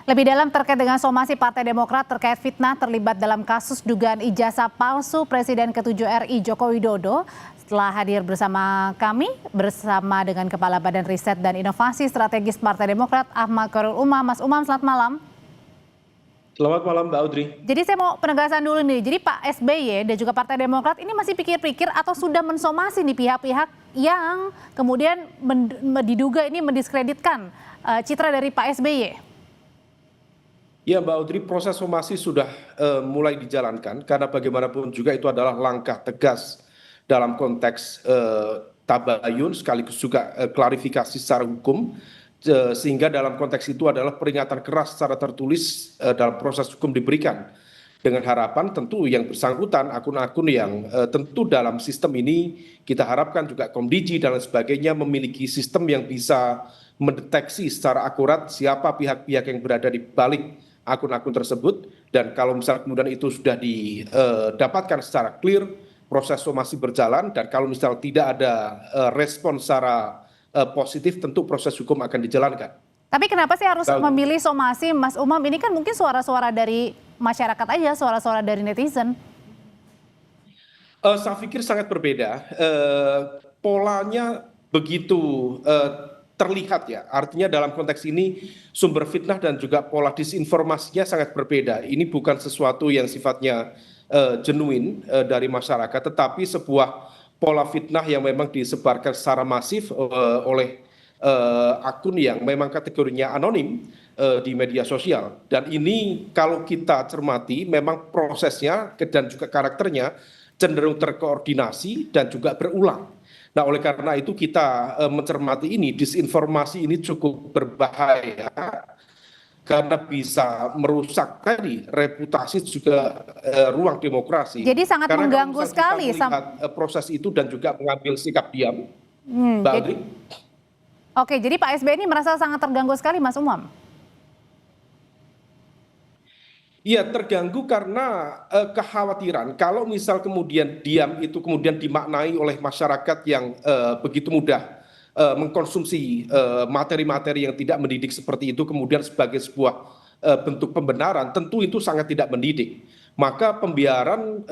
Lebih dalam terkait dengan somasi Partai Demokrat terkait fitnah terlibat dalam kasus dugaan ijazah palsu Presiden ke-7 RI Joko Widodo, setelah hadir bersama kami, bersama dengan Kepala Badan Riset dan Inovasi Strategis Partai Demokrat, Ahmad Khoirul Umam. Mas Umam, selamat malam. Selamat malam Mbak Audrey. Jadi saya mau penegasan dulu nih, jadi Pak SBY dan juga Partai Demokrat ini masih pikir-pikir atau sudah mensomasi nih pihak-pihak yang kemudian diduga ini mendiskreditkan citra dari Pak SBY? Ya Mbak Audrey, proses somasi sudah mulai dijalankan karena bagaimanapun juga itu adalah langkah tegas dalam konteks tabayun sekaligus juga klarifikasi secara hukum, sehingga dalam konteks itu adalah peringatan keras secara tertulis dalam proses hukum diberikan, dengan harapan tentu yang bersangkutan akun-akun yang tentu dalam sistem ini kita harapkan juga Komdiji dan lain sebagainya memiliki sistem yang bisa mendeteksi secara akurat siapa pihak-pihak yang berada di balik akun-akun tersebut, dan kalau misal kemudian itu sudah didapatkan secara clear, proses somasi berjalan, dan kalau misal tidak ada respon secara positif, tentu proses hukum akan dijalankan. Tapi kenapa sih harus memilih somasi, Mas Umam? Ini kan mungkin suara-suara dari masyarakat aja, suara-suara dari netizen. Saya pikir sangat berbeda. Polanya begitu terlihat ya, artinya dalam konteks ini sumber fitnah dan juga pola disinformasinya sangat berbeda. Ini bukan sesuatu yang sifatnya genuine dari masyarakat, tetapi sebuah pola fitnah yang memang disebarkan secara masif oleh akun yang memang kategorinya anonim di media sosial. Dan ini kalau kita cermati memang prosesnya dan juga karakternya cenderung terkoordinasi dan juga berulang. Nah, oleh karena itu kita mencermati ini, disinformasi ini cukup berbahaya karena bisa merusak tadi reputasi juga ruang demokrasi. Jadi sangat karena mengganggu sekali. Kita melihat proses itu dan juga mengambil sikap diam. Oke, jadi Pak SBY ini merasa sangat terganggu sekali, Mas Umam. Iya, terganggu karena kekhawatiran kalau misal kemudian diam itu kemudian dimaknai oleh masyarakat yang begitu mudah mengkonsumsi materi-materi yang tidak mendidik seperti itu kemudian sebagai sebuah bentuk pembenaran, tentu itu sangat tidak mendidik. Maka pembiaran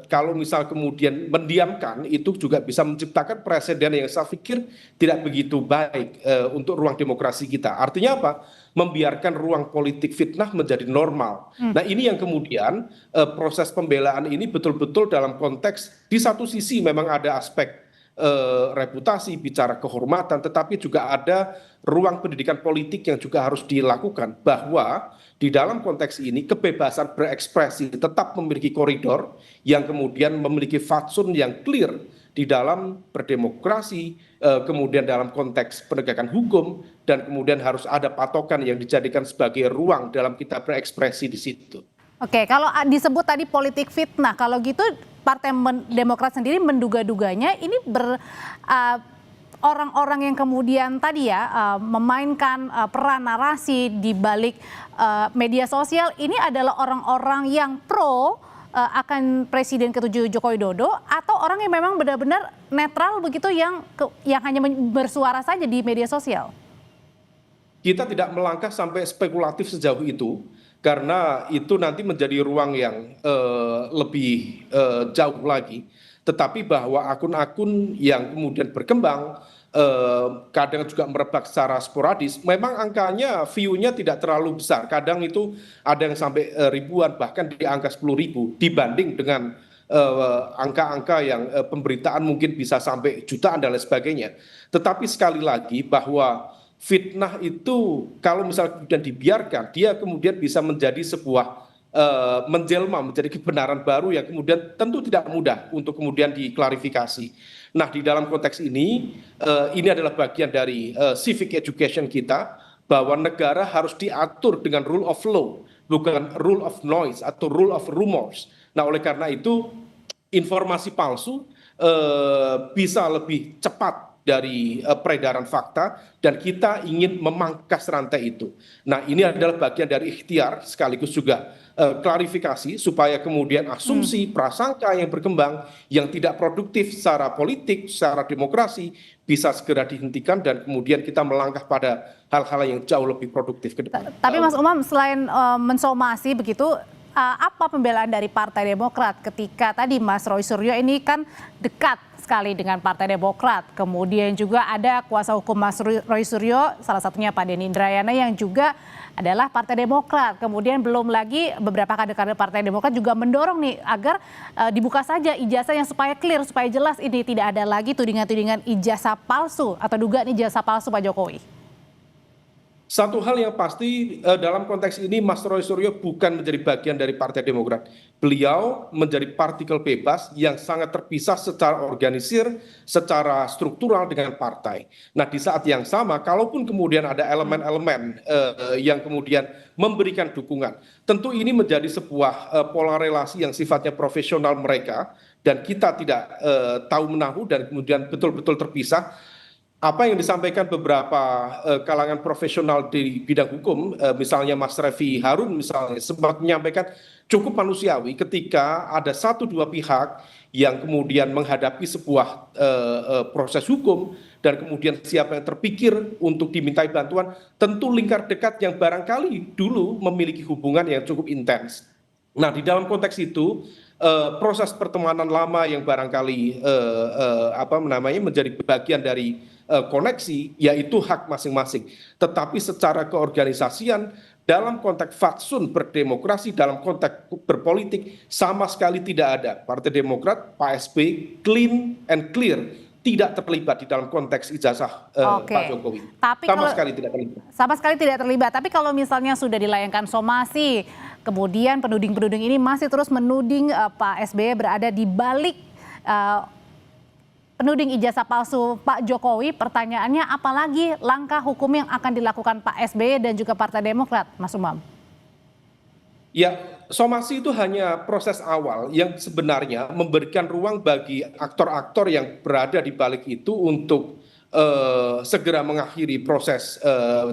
kalau misal kemudian mendiamkan itu juga bisa menciptakan presiden yang saya pikir tidak begitu baik untuk ruang demokrasi kita. Artinya apa? Membiarkan ruang politik fitnah menjadi normal. Nah, ini yang kemudian proses pembelaan ini betul-betul dalam konteks di satu sisi memang ada aspek reputasi, bicara kehormatan, tetapi juga ada ruang pendidikan politik yang juga harus dilakukan, bahwa di dalam konteks ini kebebasan berekspresi tetap memiliki koridor yang kemudian memiliki fatsun yang clear di dalam berdemokrasi, kemudian dalam konteks penegakan hukum, dan kemudian harus ada patokan yang dijadikan sebagai ruang dalam kita berekspresi di situ. Oke, kalau disebut tadi politik fitnah, kalau gitu Partai Demokrat sendiri menduga-duganya ini orang-orang yang kemudian tadi ya memainkan peran narasi di balik media sosial ini adalah orang-orang yang pro akan Presiden ke-7 Joko Widodo, atau orang yang memang benar-benar netral begitu yang hanya bersuara saja di media sosial? Kita tidak melangkah sampai spekulatif sejauh itu, karena itu nanti menjadi ruang yang lebih jauh lagi. Tetapi bahwa akun-akun yang kemudian berkembang kadang juga merebak secara sporadis, memang angkanya view-nya tidak terlalu besar. Kadang itu ada yang sampai ribuan, bahkan di angka 10.000 dibanding dengan angka-angka yang pemberitaan mungkin bisa sampai jutaan dan lain sebagainya. Tetapi sekali lagi bahwa fitnah itu kalau misalnya kemudian dibiarkan, dia kemudian bisa menjadi sebuah menjelma menjadi kebenaran baru yang kemudian tentu tidak mudah untuk kemudian diklarifikasi. Nah, di dalam konteks ini adalah bagian dari civic education kita, bahwa negara harus diatur dengan rule of law, bukan rule of noise atau rule of rumors. Nah, oleh karena itu informasi palsu bisa lebih cepat dari peredaran fakta, dan kita ingin memangkas rantai itu. Nah, ini adalah bagian dari ikhtiar sekaligus juga klarifikasi supaya kemudian asumsi prasangka yang berkembang yang tidak produktif secara politik, secara demokrasi bisa segera dihentikan, dan kemudian kita melangkah pada hal-hal yang jauh lebih produktif ke depan. Tapi Mas Umam, selain mensomasi begitu, apa pembelaan dari Partai Demokrat ketika tadi Mas Roy Suryo ini kan dekat sekali dengan Partai Demokrat, kemudian juga ada kuasa hukum Mas Roy Suryo, salah satunya Pak Denny Indrayana yang juga adalah Partai Demokrat, kemudian belum lagi beberapa kader-kader Partai Demokrat juga mendorong nih agar dibuka saja ijazah yang supaya clear, supaya jelas ini tidak ada lagi tudingan-tudingan ijazah palsu atau dugaan ijazah palsu Pak Jokowi. Satu hal yang pasti dalam konteks ini Mas Roy Suryo bukan menjadi bagian dari Partai Demokrat. Beliau menjadi partikel bebas yang sangat terpisah secara organisir, secara struktural dengan partai. Nah, di saat yang sama, kalaupun kemudian ada elemen-elemen yang kemudian memberikan dukungan, tentu ini menjadi sebuah pola relasi yang sifatnya profesional mereka, dan kita tidak tahu menahu dan kemudian betul-betul terpisah. apa yang disampaikan beberapa kalangan profesional di bidang hukum, misalnya Mas Revi Harun misalnya, sempat menyampaikan cukup manusiawi ketika ada 1-2 pihak yang kemudian menghadapi sebuah proses hukum dan kemudian siapa yang terpikir untuk dimintai bantuan, tentu lingkar dekat yang barangkali dulu memiliki hubungan yang cukup intens. Nah, di dalam konteks itu, proses pertemanan lama yang barangkali menjadi bagian dari koneksi, yaitu hak masing-masing. Tetapi secara keorganisasian, dalam konteks fatsun berdemokrasi, dalam konteks berpolitik, sama sekali tidak ada. Partai Demokrat, Pak SB, clean and clear, tidak terlibat di dalam konteks ijazah Pak Jokowi. Tapi sama sekali tidak terlibat. Sama sekali tidak terlibat. Tapi kalau misalnya sudah dilayangkan somasi, kemudian penuding-penuding ini masih terus menuding Pak SBY berada di balik penuding ijazah palsu Pak Jokowi, pertanyaannya apalagi langkah hukum yang akan dilakukan Pak SBY dan juga Partai Demokrat, Mas Umam? Ya, somasi itu hanya proses awal yang sebenarnya memberikan ruang bagi aktor-aktor yang berada di balik itu untuk segera mengakhiri proses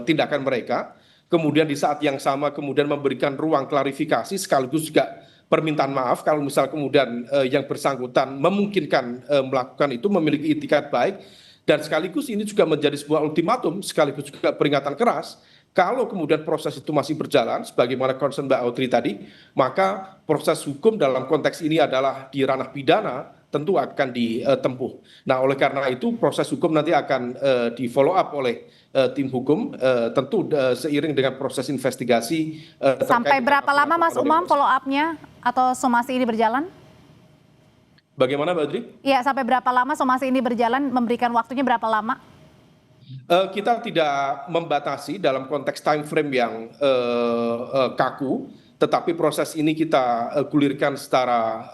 tindakan mereka. Kemudian di saat yang sama kemudian memberikan ruang klarifikasi sekaligus juga permintaan maaf kalau misal kemudian yang bersangkutan memungkinkan melakukan itu, memiliki itikat baik, dan sekaligus ini juga menjadi sebuah ultimatum sekaligus juga peringatan keras. Kalau kemudian proses itu masih berjalan sebagaimana concern Mbak Audrey tadi, maka proses hukum dalam konteks ini adalah di ranah pidana tentu akan ditempuh. Nah, oleh karena itu proses hukum nanti akan di follow up oleh tim hukum, tentu seiring dengan proses investigasi. Sampai berapa lama Mas Umam follow up-nya atau somasi ini berjalan? Bagaimana Mbak Audrey? Iya, sampai berapa lama somasi ini berjalan, memberikan waktunya berapa lama? Kita tidak membatasi dalam konteks time frame yang kaku, tetapi proses ini kita gulirkan secara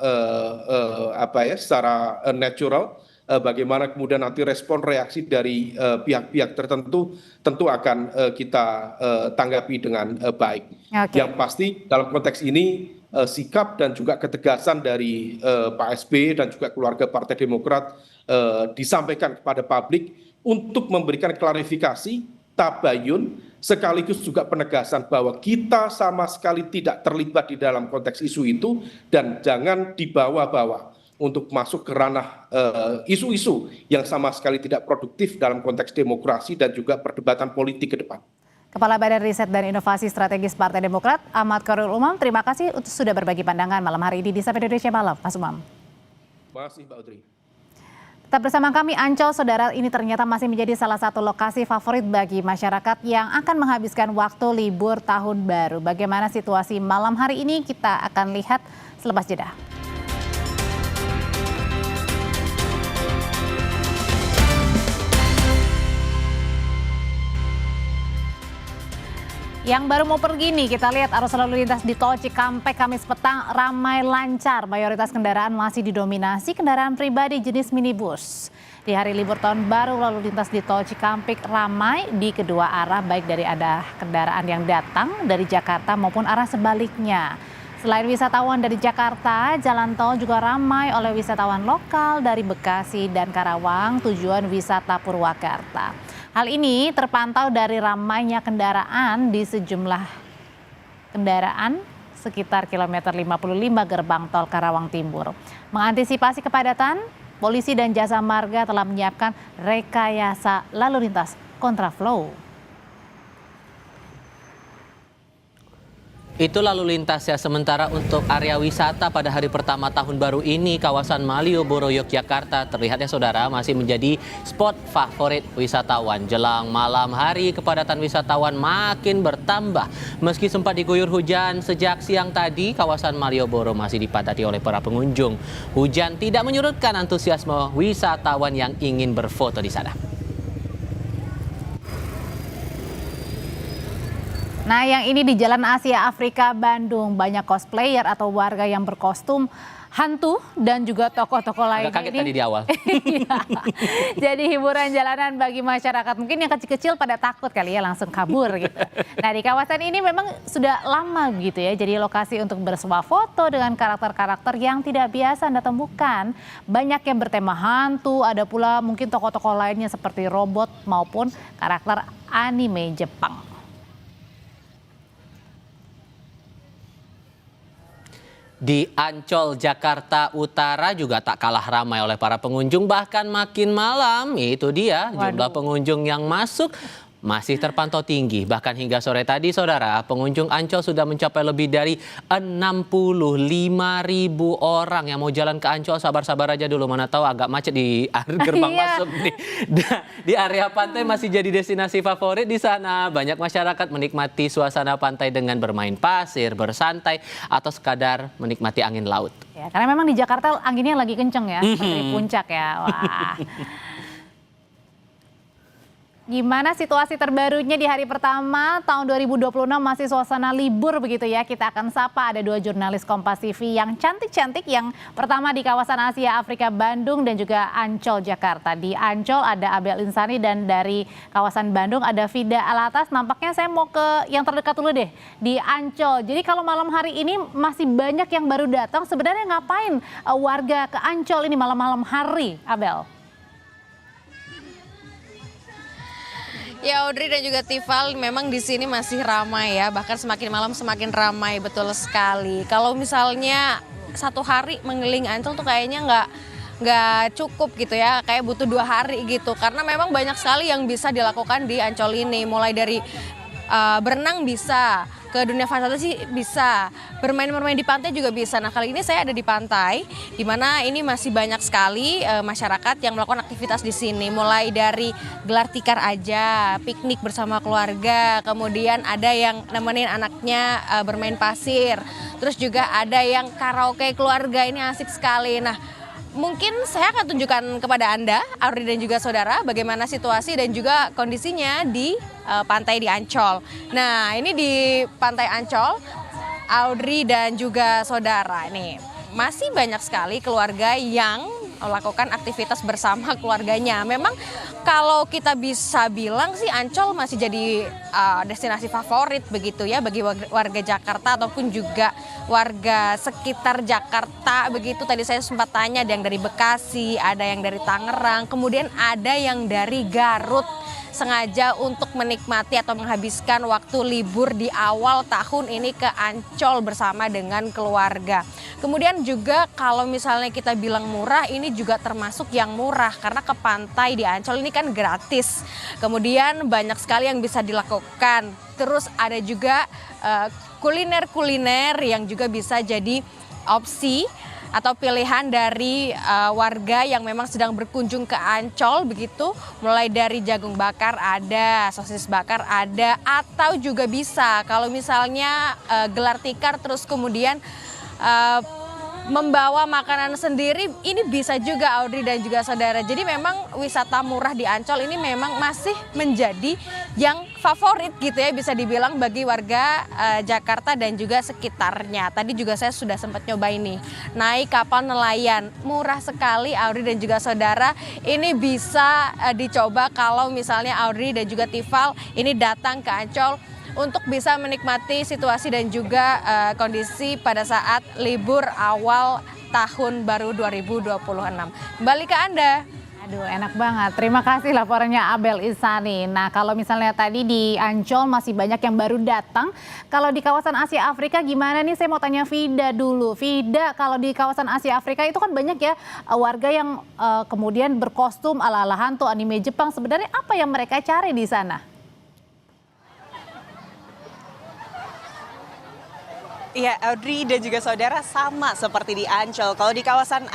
secara natural. Bagaimana kemudian nanti respon reaksi dari pihak-pihak tertentu tentu akan kita tanggapi dengan baik. Yang pasti dalam konteks ini sikap dan juga ketegasan dari Pak SBY dan juga keluarga Partai Demokrat disampaikan kepada publik untuk memberikan klarifikasi, tabayun, sekaligus juga penegasan bahwa kita sama sekali tidak terlibat di dalam konteks isu itu dan jangan dibawa-bawa untuk masuk ke ranah isu-isu yang sama sekali tidak produktif dalam konteks demokrasi dan juga perdebatan politik ke depan. Kepala Badan Riset dan Inovasi Strategis Partai Demokrat, Ahmad Khairul Umam, terima kasih sudah berbagi pandangan malam hari ini di Sapa Indonesia Malam, Mas Umam. Terima kasih, Mbak Audrey. Tetap bersama kami, Ancol, saudara, ini ternyata masih menjadi salah satu lokasi favorit bagi masyarakat yang akan menghabiskan waktu libur tahun baru. Bagaimana situasi malam hari ini kita akan lihat selepas jeda. Yang baru mau pergi nih, kita lihat arus lalu lintas di Tol Cikampek Kamis petang ramai lancar. Mayoritas kendaraan masih didominasi kendaraan pribadi jenis minibus. Di hari libur tahun baru, lalu lintas di Tol Cikampek ramai di kedua arah, baik dari ada kendaraan yang datang dari Jakarta maupun arah sebaliknya. Selain wisatawan dari Jakarta, jalan tol juga ramai oleh wisatawan lokal dari Bekasi dan Karawang tujuan wisata Purwakarta. Hal ini terpantau dari ramainya kendaraan di sejumlah kendaraan sekitar kilometer 55 gerbang tol Karawang Timur. Mengantisipasi kepadatan, polisi dan jasa marga telah menyiapkan rekayasa lalu lintas kontraflow. Itu lalu lintas ya. Sementara untuk area wisata pada hari pertama tahun baru ini, kawasan Malioboro, Yogyakarta terlihat ya saudara masih menjadi spot favorit wisatawan. Jelang malam hari kepadatan wisatawan makin bertambah. Meski sempat diguyur hujan sejak siang tadi, kawasan Malioboro masih dipadati oleh para pengunjung. Hujan tidak menyurutkan antusiasme wisatawan yang ingin berfoto di sana. Nah, yang ini di Jalan Asia Afrika Bandung, banyak cosplayer atau warga yang berkostum hantu dan juga tokoh-tokoh lainnya. Agak kaget tadi di awal. Iya. Jadi hiburan jalanan bagi masyarakat. Mungkin yang kecil-kecil pada takut kali ya langsung kabur gitu. Nah, di kawasan ini memang sudah lama gitu ya. Jadi lokasi untuk bersuah foto dengan karakter-karakter yang tidak biasa Anda temukan. Banyak yang bertema hantu, ada pula mungkin tokoh-tokoh lainnya seperti robot maupun karakter anime Jepang. Di Ancol, Jakarta Utara juga tak kalah ramai oleh para pengunjung, bahkan makin malam itu dia jumlah pengunjung yang masuk masih terpantau tinggi. Bahkan hingga sore tadi, saudara, pengunjung Ancol sudah mencapai lebih dari 65.000 orang yang mau jalan ke Ancol. Sabar-sabar aja dulu, mana tahu agak macet di gerbang masuk nih. Di area pantai masih jadi destinasi favorit di sana. Banyak masyarakat menikmati suasana pantai dengan bermain pasir, bersantai, atau sekadar menikmati angin laut. Ya, karena memang di Jakarta anginnya lagi kenceng ya, seperti puncak ya. Wah. Gimana situasi terbarunya di hari pertama tahun 2026 masih suasana libur begitu ya. Kita akan sapa ada 2 jurnalis Kompas TV yang cantik-cantik. Yang pertama di kawasan Asia Afrika Bandung dan juga Ancol Jakarta. Di Ancol ada Abel Insani dan dari kawasan Bandung ada Fida Alatas. Nampaknya saya mau ke yang terdekat dulu deh di Ancol. Jadi kalau malam hari ini masih banyak yang baru datang. Sebenarnya ngapain warga ke Ancol ini malam-malam hari, Abel? Ya, Audrey dan juga Tiffal, memang di sini masih ramai ya, bahkan semakin malam semakin ramai, betul sekali. Kalau misalnya satu hari mengelilingi Ancol tuh kayaknya nggak cukup gitu ya, kayak butuh 2 hari gitu, karena memang banyak sekali yang bisa dilakukan di Ancol ini, mulai dari berenang bisa, ke dunia fantasi bisa, bermain-bermain di pantai juga bisa. Nah, kali ini saya ada di pantai, di mana ini masih banyak sekali masyarakat yang melakukan aktivitas di sini. Mulai dari gelar tikar aja, piknik bersama keluarga, kemudian ada yang nemenin anaknya bermain pasir, terus juga ada yang karaoke keluarga, ini asik sekali. Nah, mungkin saya akan tunjukkan kepada Anda, Audrey dan juga saudara, bagaimana situasi dan juga kondisinya di pantai di Ancol. Nah, ini di pantai Ancol, Audrey dan juga saudara, ini masih banyak sekali keluarga yang melakukan aktivitas bersama keluarganya. Memang kalau kita bisa bilang sih Ancol masih jadi destinasi favorit begitu ya bagi warga Jakarta ataupun juga warga sekitar Jakarta begitu. Tadi saya sempat tanya, ada yang dari Bekasi, ada yang dari Tangerang, kemudian ada yang dari Garut, sengaja untuk menikmati atau menghabiskan waktu libur di awal tahun ini ke Ancol bersama dengan keluarga. Kemudian juga kalau misalnya kita bilang murah, ini juga termasuk yang murah karena ke pantai di Ancol ini kan gratis. Kemudian banyak sekali yang bisa dilakukan. Terus ada juga kuliner-kuliner yang juga bisa jadi opsi atau pilihan dari warga yang memang sedang berkunjung ke Ancol begitu, mulai dari jagung bakar ada, sosis bakar ada, atau juga bisa kalau misalnya gelar tikar terus kemudian membawa makanan sendiri, ini bisa juga Audrey dan juga saudara. Jadi memang wisata murah di Ancol ini memang masih menjadi yang favorit gitu ya, bisa dibilang bagi warga Jakarta dan juga sekitarnya. Tadi juga saya sudah sempat nyoba ini, naik kapal nelayan, murah sekali Audrey dan juga saudara. Ini bisa dicoba kalau misalnya Audrey dan juga Tiffal ini datang ke Ancol untuk bisa menikmati situasi dan juga kondisi pada saat libur awal tahun baru 2026. Kembali ke Anda. Aduh, enak banget. Terima kasih laporannya Abel Insani. Nah, kalau misalnya tadi di Ancol masih banyak yang baru datang. Kalau di kawasan Asia Afrika gimana nih? Saya mau tanya Vida dulu. Vida, kalau di kawasan Asia Afrika itu kan banyak ya warga yang kemudian berkostum ala-ala hantu anime Jepang. Sebenarnya apa yang mereka cari di sana? Ya, Audrey dan juga saudara, sama seperti di Ancol. Kalau di kawasan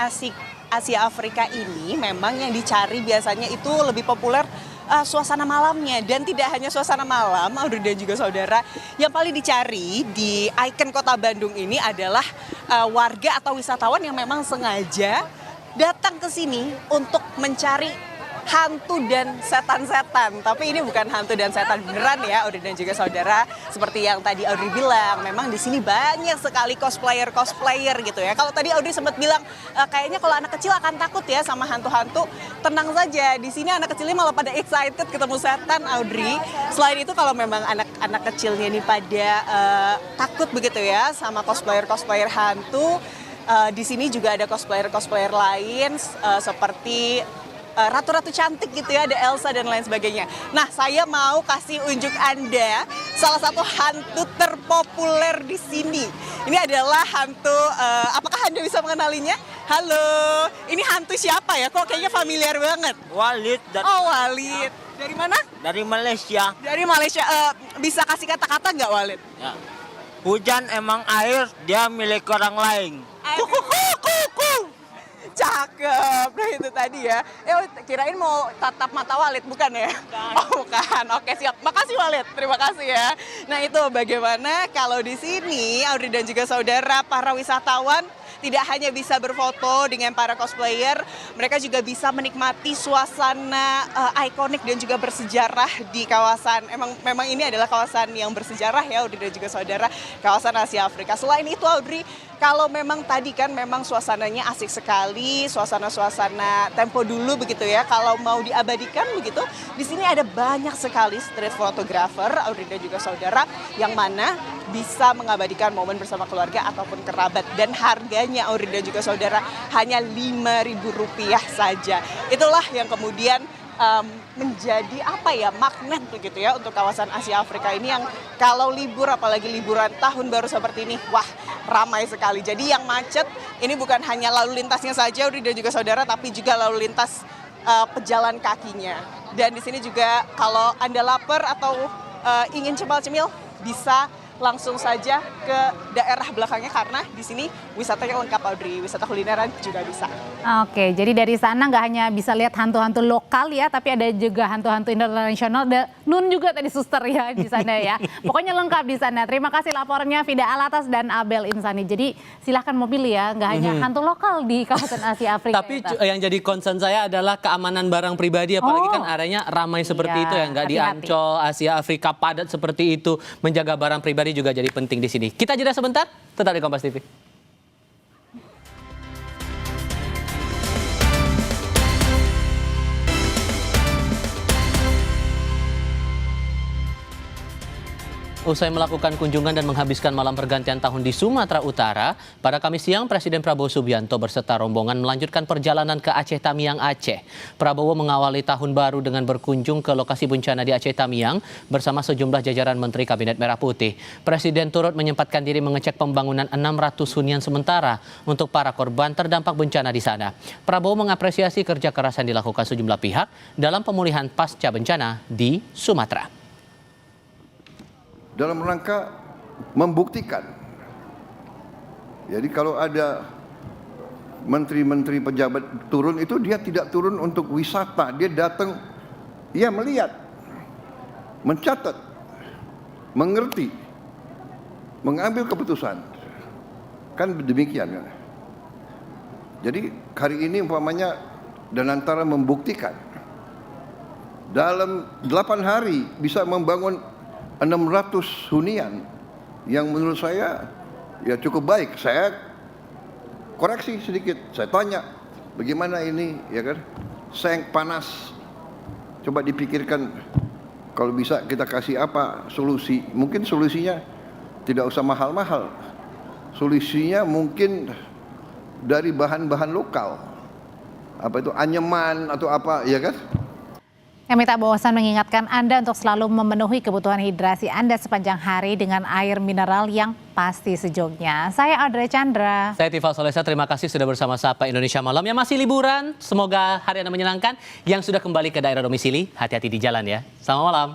Asia Afrika ini memang yang dicari biasanya itu lebih populer suasana malamnya. Dan tidak hanya suasana malam, Audrey dan juga saudara, yang paling dicari di ikon kota Bandung ini adalah warga atau wisatawan yang memang sengaja datang ke sini untuk mencari hantu dan setan-setan. Tapi ini bukan hantu dan setan beneran ya, Audrey dan juga saudara. Seperti yang tadi Audrey bilang, memang di sini banyak sekali cosplayer gitu ya. Kalau tadi Audrey sempat bilang kayaknya kalau anak kecil akan takut ya sama hantu-hantu, tenang saja. Di sini anak kecilnya malah pada excited ketemu setan, Audrey. Selain itu kalau memang anak kecilnya ini pada takut begitu ya sama cosplayer hantu, di sini juga ada cosplayer lain seperti ratu-ratu cantik gitu ya, ada Elsa dan lain sebagainya. Nah, saya mau kasih unjuk Anda salah satu hantu terpopuler di sini. Ini adalah hantu, apakah Anda bisa mengenalinya? Halo, ini hantu siapa ya? Kok kayaknya familiar banget? Walid. Oh, Walid. Dari mana? Dari Malaysia. Dari Malaysia. Bisa kasih kata-kata nggak, Walid? Ya. Hujan emang air, dia milik orang lain. Kuku. Cakep. Nah itu tadi ya. Kirain mau tatap mata Walid, bukan ya? Oh bukan. Oke siap. Makasih Walid. Terima kasih ya. Nah itu bagaimana kalau di sini Audrey dan juga saudara para wisatawan tidak hanya bisa berfoto dengan para cosplayer, mereka juga bisa menikmati suasana ikonik dan juga bersejarah di kawasan. Memang ini adalah kawasan yang bersejarah ya, Audrey dan juga saudara, kawasan Asia Afrika. Selain itu Audrey, kalau memang tadi kan memang suasananya asik sekali, suasana tempo dulu begitu ya. Kalau mau diabadikan begitu, di sini ada banyak sekali street photographer, Audrey dan juga saudara, yang mana bisa mengabadikan momen bersama keluarga ataupun kerabat, dan harganya Audrey dan juga saudara hanya Rp5.000 saja. Itulah yang kemudian menjadi magnet begitu ya untuk kawasan Asia Afrika ini, yang kalau libur, apalagi liburan tahun baru seperti ini, wah ramai sekali. Jadi yang macet ini bukan hanya lalu lintasnya saja Audrey dan juga saudara, tapi juga lalu lintas pejalan kakinya. Dan di sini juga kalau Anda lapar atau ingin cemil-cemil, bisa langsung saja ke daerah belakangnya, karena di sini wisatanya lengkap Audrey, wisata kulineran juga bisa. Oke, jadi dari sana nggak hanya bisa lihat hantu-hantu lokal ya, tapi ada juga hantu-hantu internasional. Ada Nun juga tadi suster ya di sana ya. Pokoknya lengkap di sana. Terima kasih laporannya Fida Alatas dan Abel Insani. Jadi silahkan mau pilih ya, nggak hanya hantu lokal di kawasan Asia Afrika. Tapi yang jadi concern saya adalah keamanan barang pribadi, apalagi kan areanya ramai seperti itu ya, nggak di Ancol, Asia Afrika padat seperti itu. Menjaga barang pribadi juga jadi penting di sini. Kita jeda sebentar, tetap di Kompas TV. Usai melakukan kunjungan dan menghabiskan malam pergantian tahun di Sumatera Utara, pada Kamis siang Presiden Prabowo Subianto beserta rombongan melanjutkan perjalanan ke Aceh Tamiang, Aceh. Prabowo mengawali tahun baru dengan berkunjung ke lokasi bencana di Aceh Tamiang bersama sejumlah jajaran Menteri Kabinet Merah Putih. Presiden turut menyempatkan diri mengecek pembangunan 600 hunian sementara untuk para korban terdampak bencana di sana. Prabowo mengapresiasi kerja keras yang dilakukan sejumlah pihak dalam pemulihan pasca bencana di Sumatera. Dalam rangka membuktikan. Jadi kalau ada menteri-menteri pejabat turun, itu dia tidak turun untuk wisata, dia datang, ia melihat, mencatat, mengerti, mengambil keputusan. Kan demikian kan. Jadi hari ini umpamanya dan antara membuktikan dalam 8 hari bisa membangun 600 hunian yang menurut saya ya cukup baik. Saya koreksi sedikit, saya tanya bagaimana ini ya kan, seng panas, coba dipikirkan kalau bisa kita kasih apa solusi. Mungkin solusinya tidak usah mahal-mahal, solusinya mungkin dari bahan-bahan lokal, apa itu anyaman atau apa ya kan. Kami tak bosan mengingatkan Anda untuk selalu memenuhi kebutuhan hidrasi Anda sepanjang hari dengan air mineral yang pasti sejuknya. Saya Audrey Chandra. Saya Tifal Solesa, terima kasih sudah bersama Sapa Indonesia Malam. Yang masih liburan, semoga hari Anda menyenangkan. Yang sudah kembali ke daerah domisili, hati-hati di jalan ya. Selamat malam.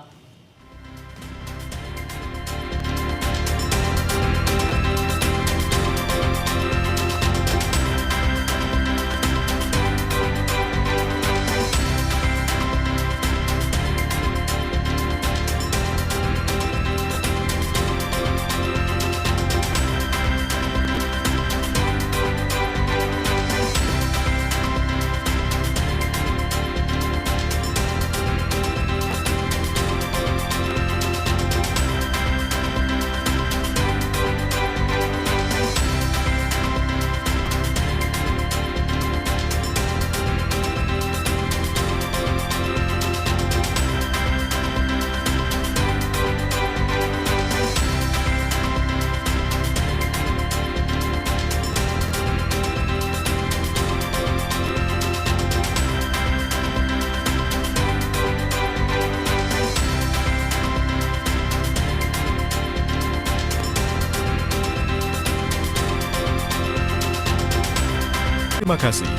Terima kasih.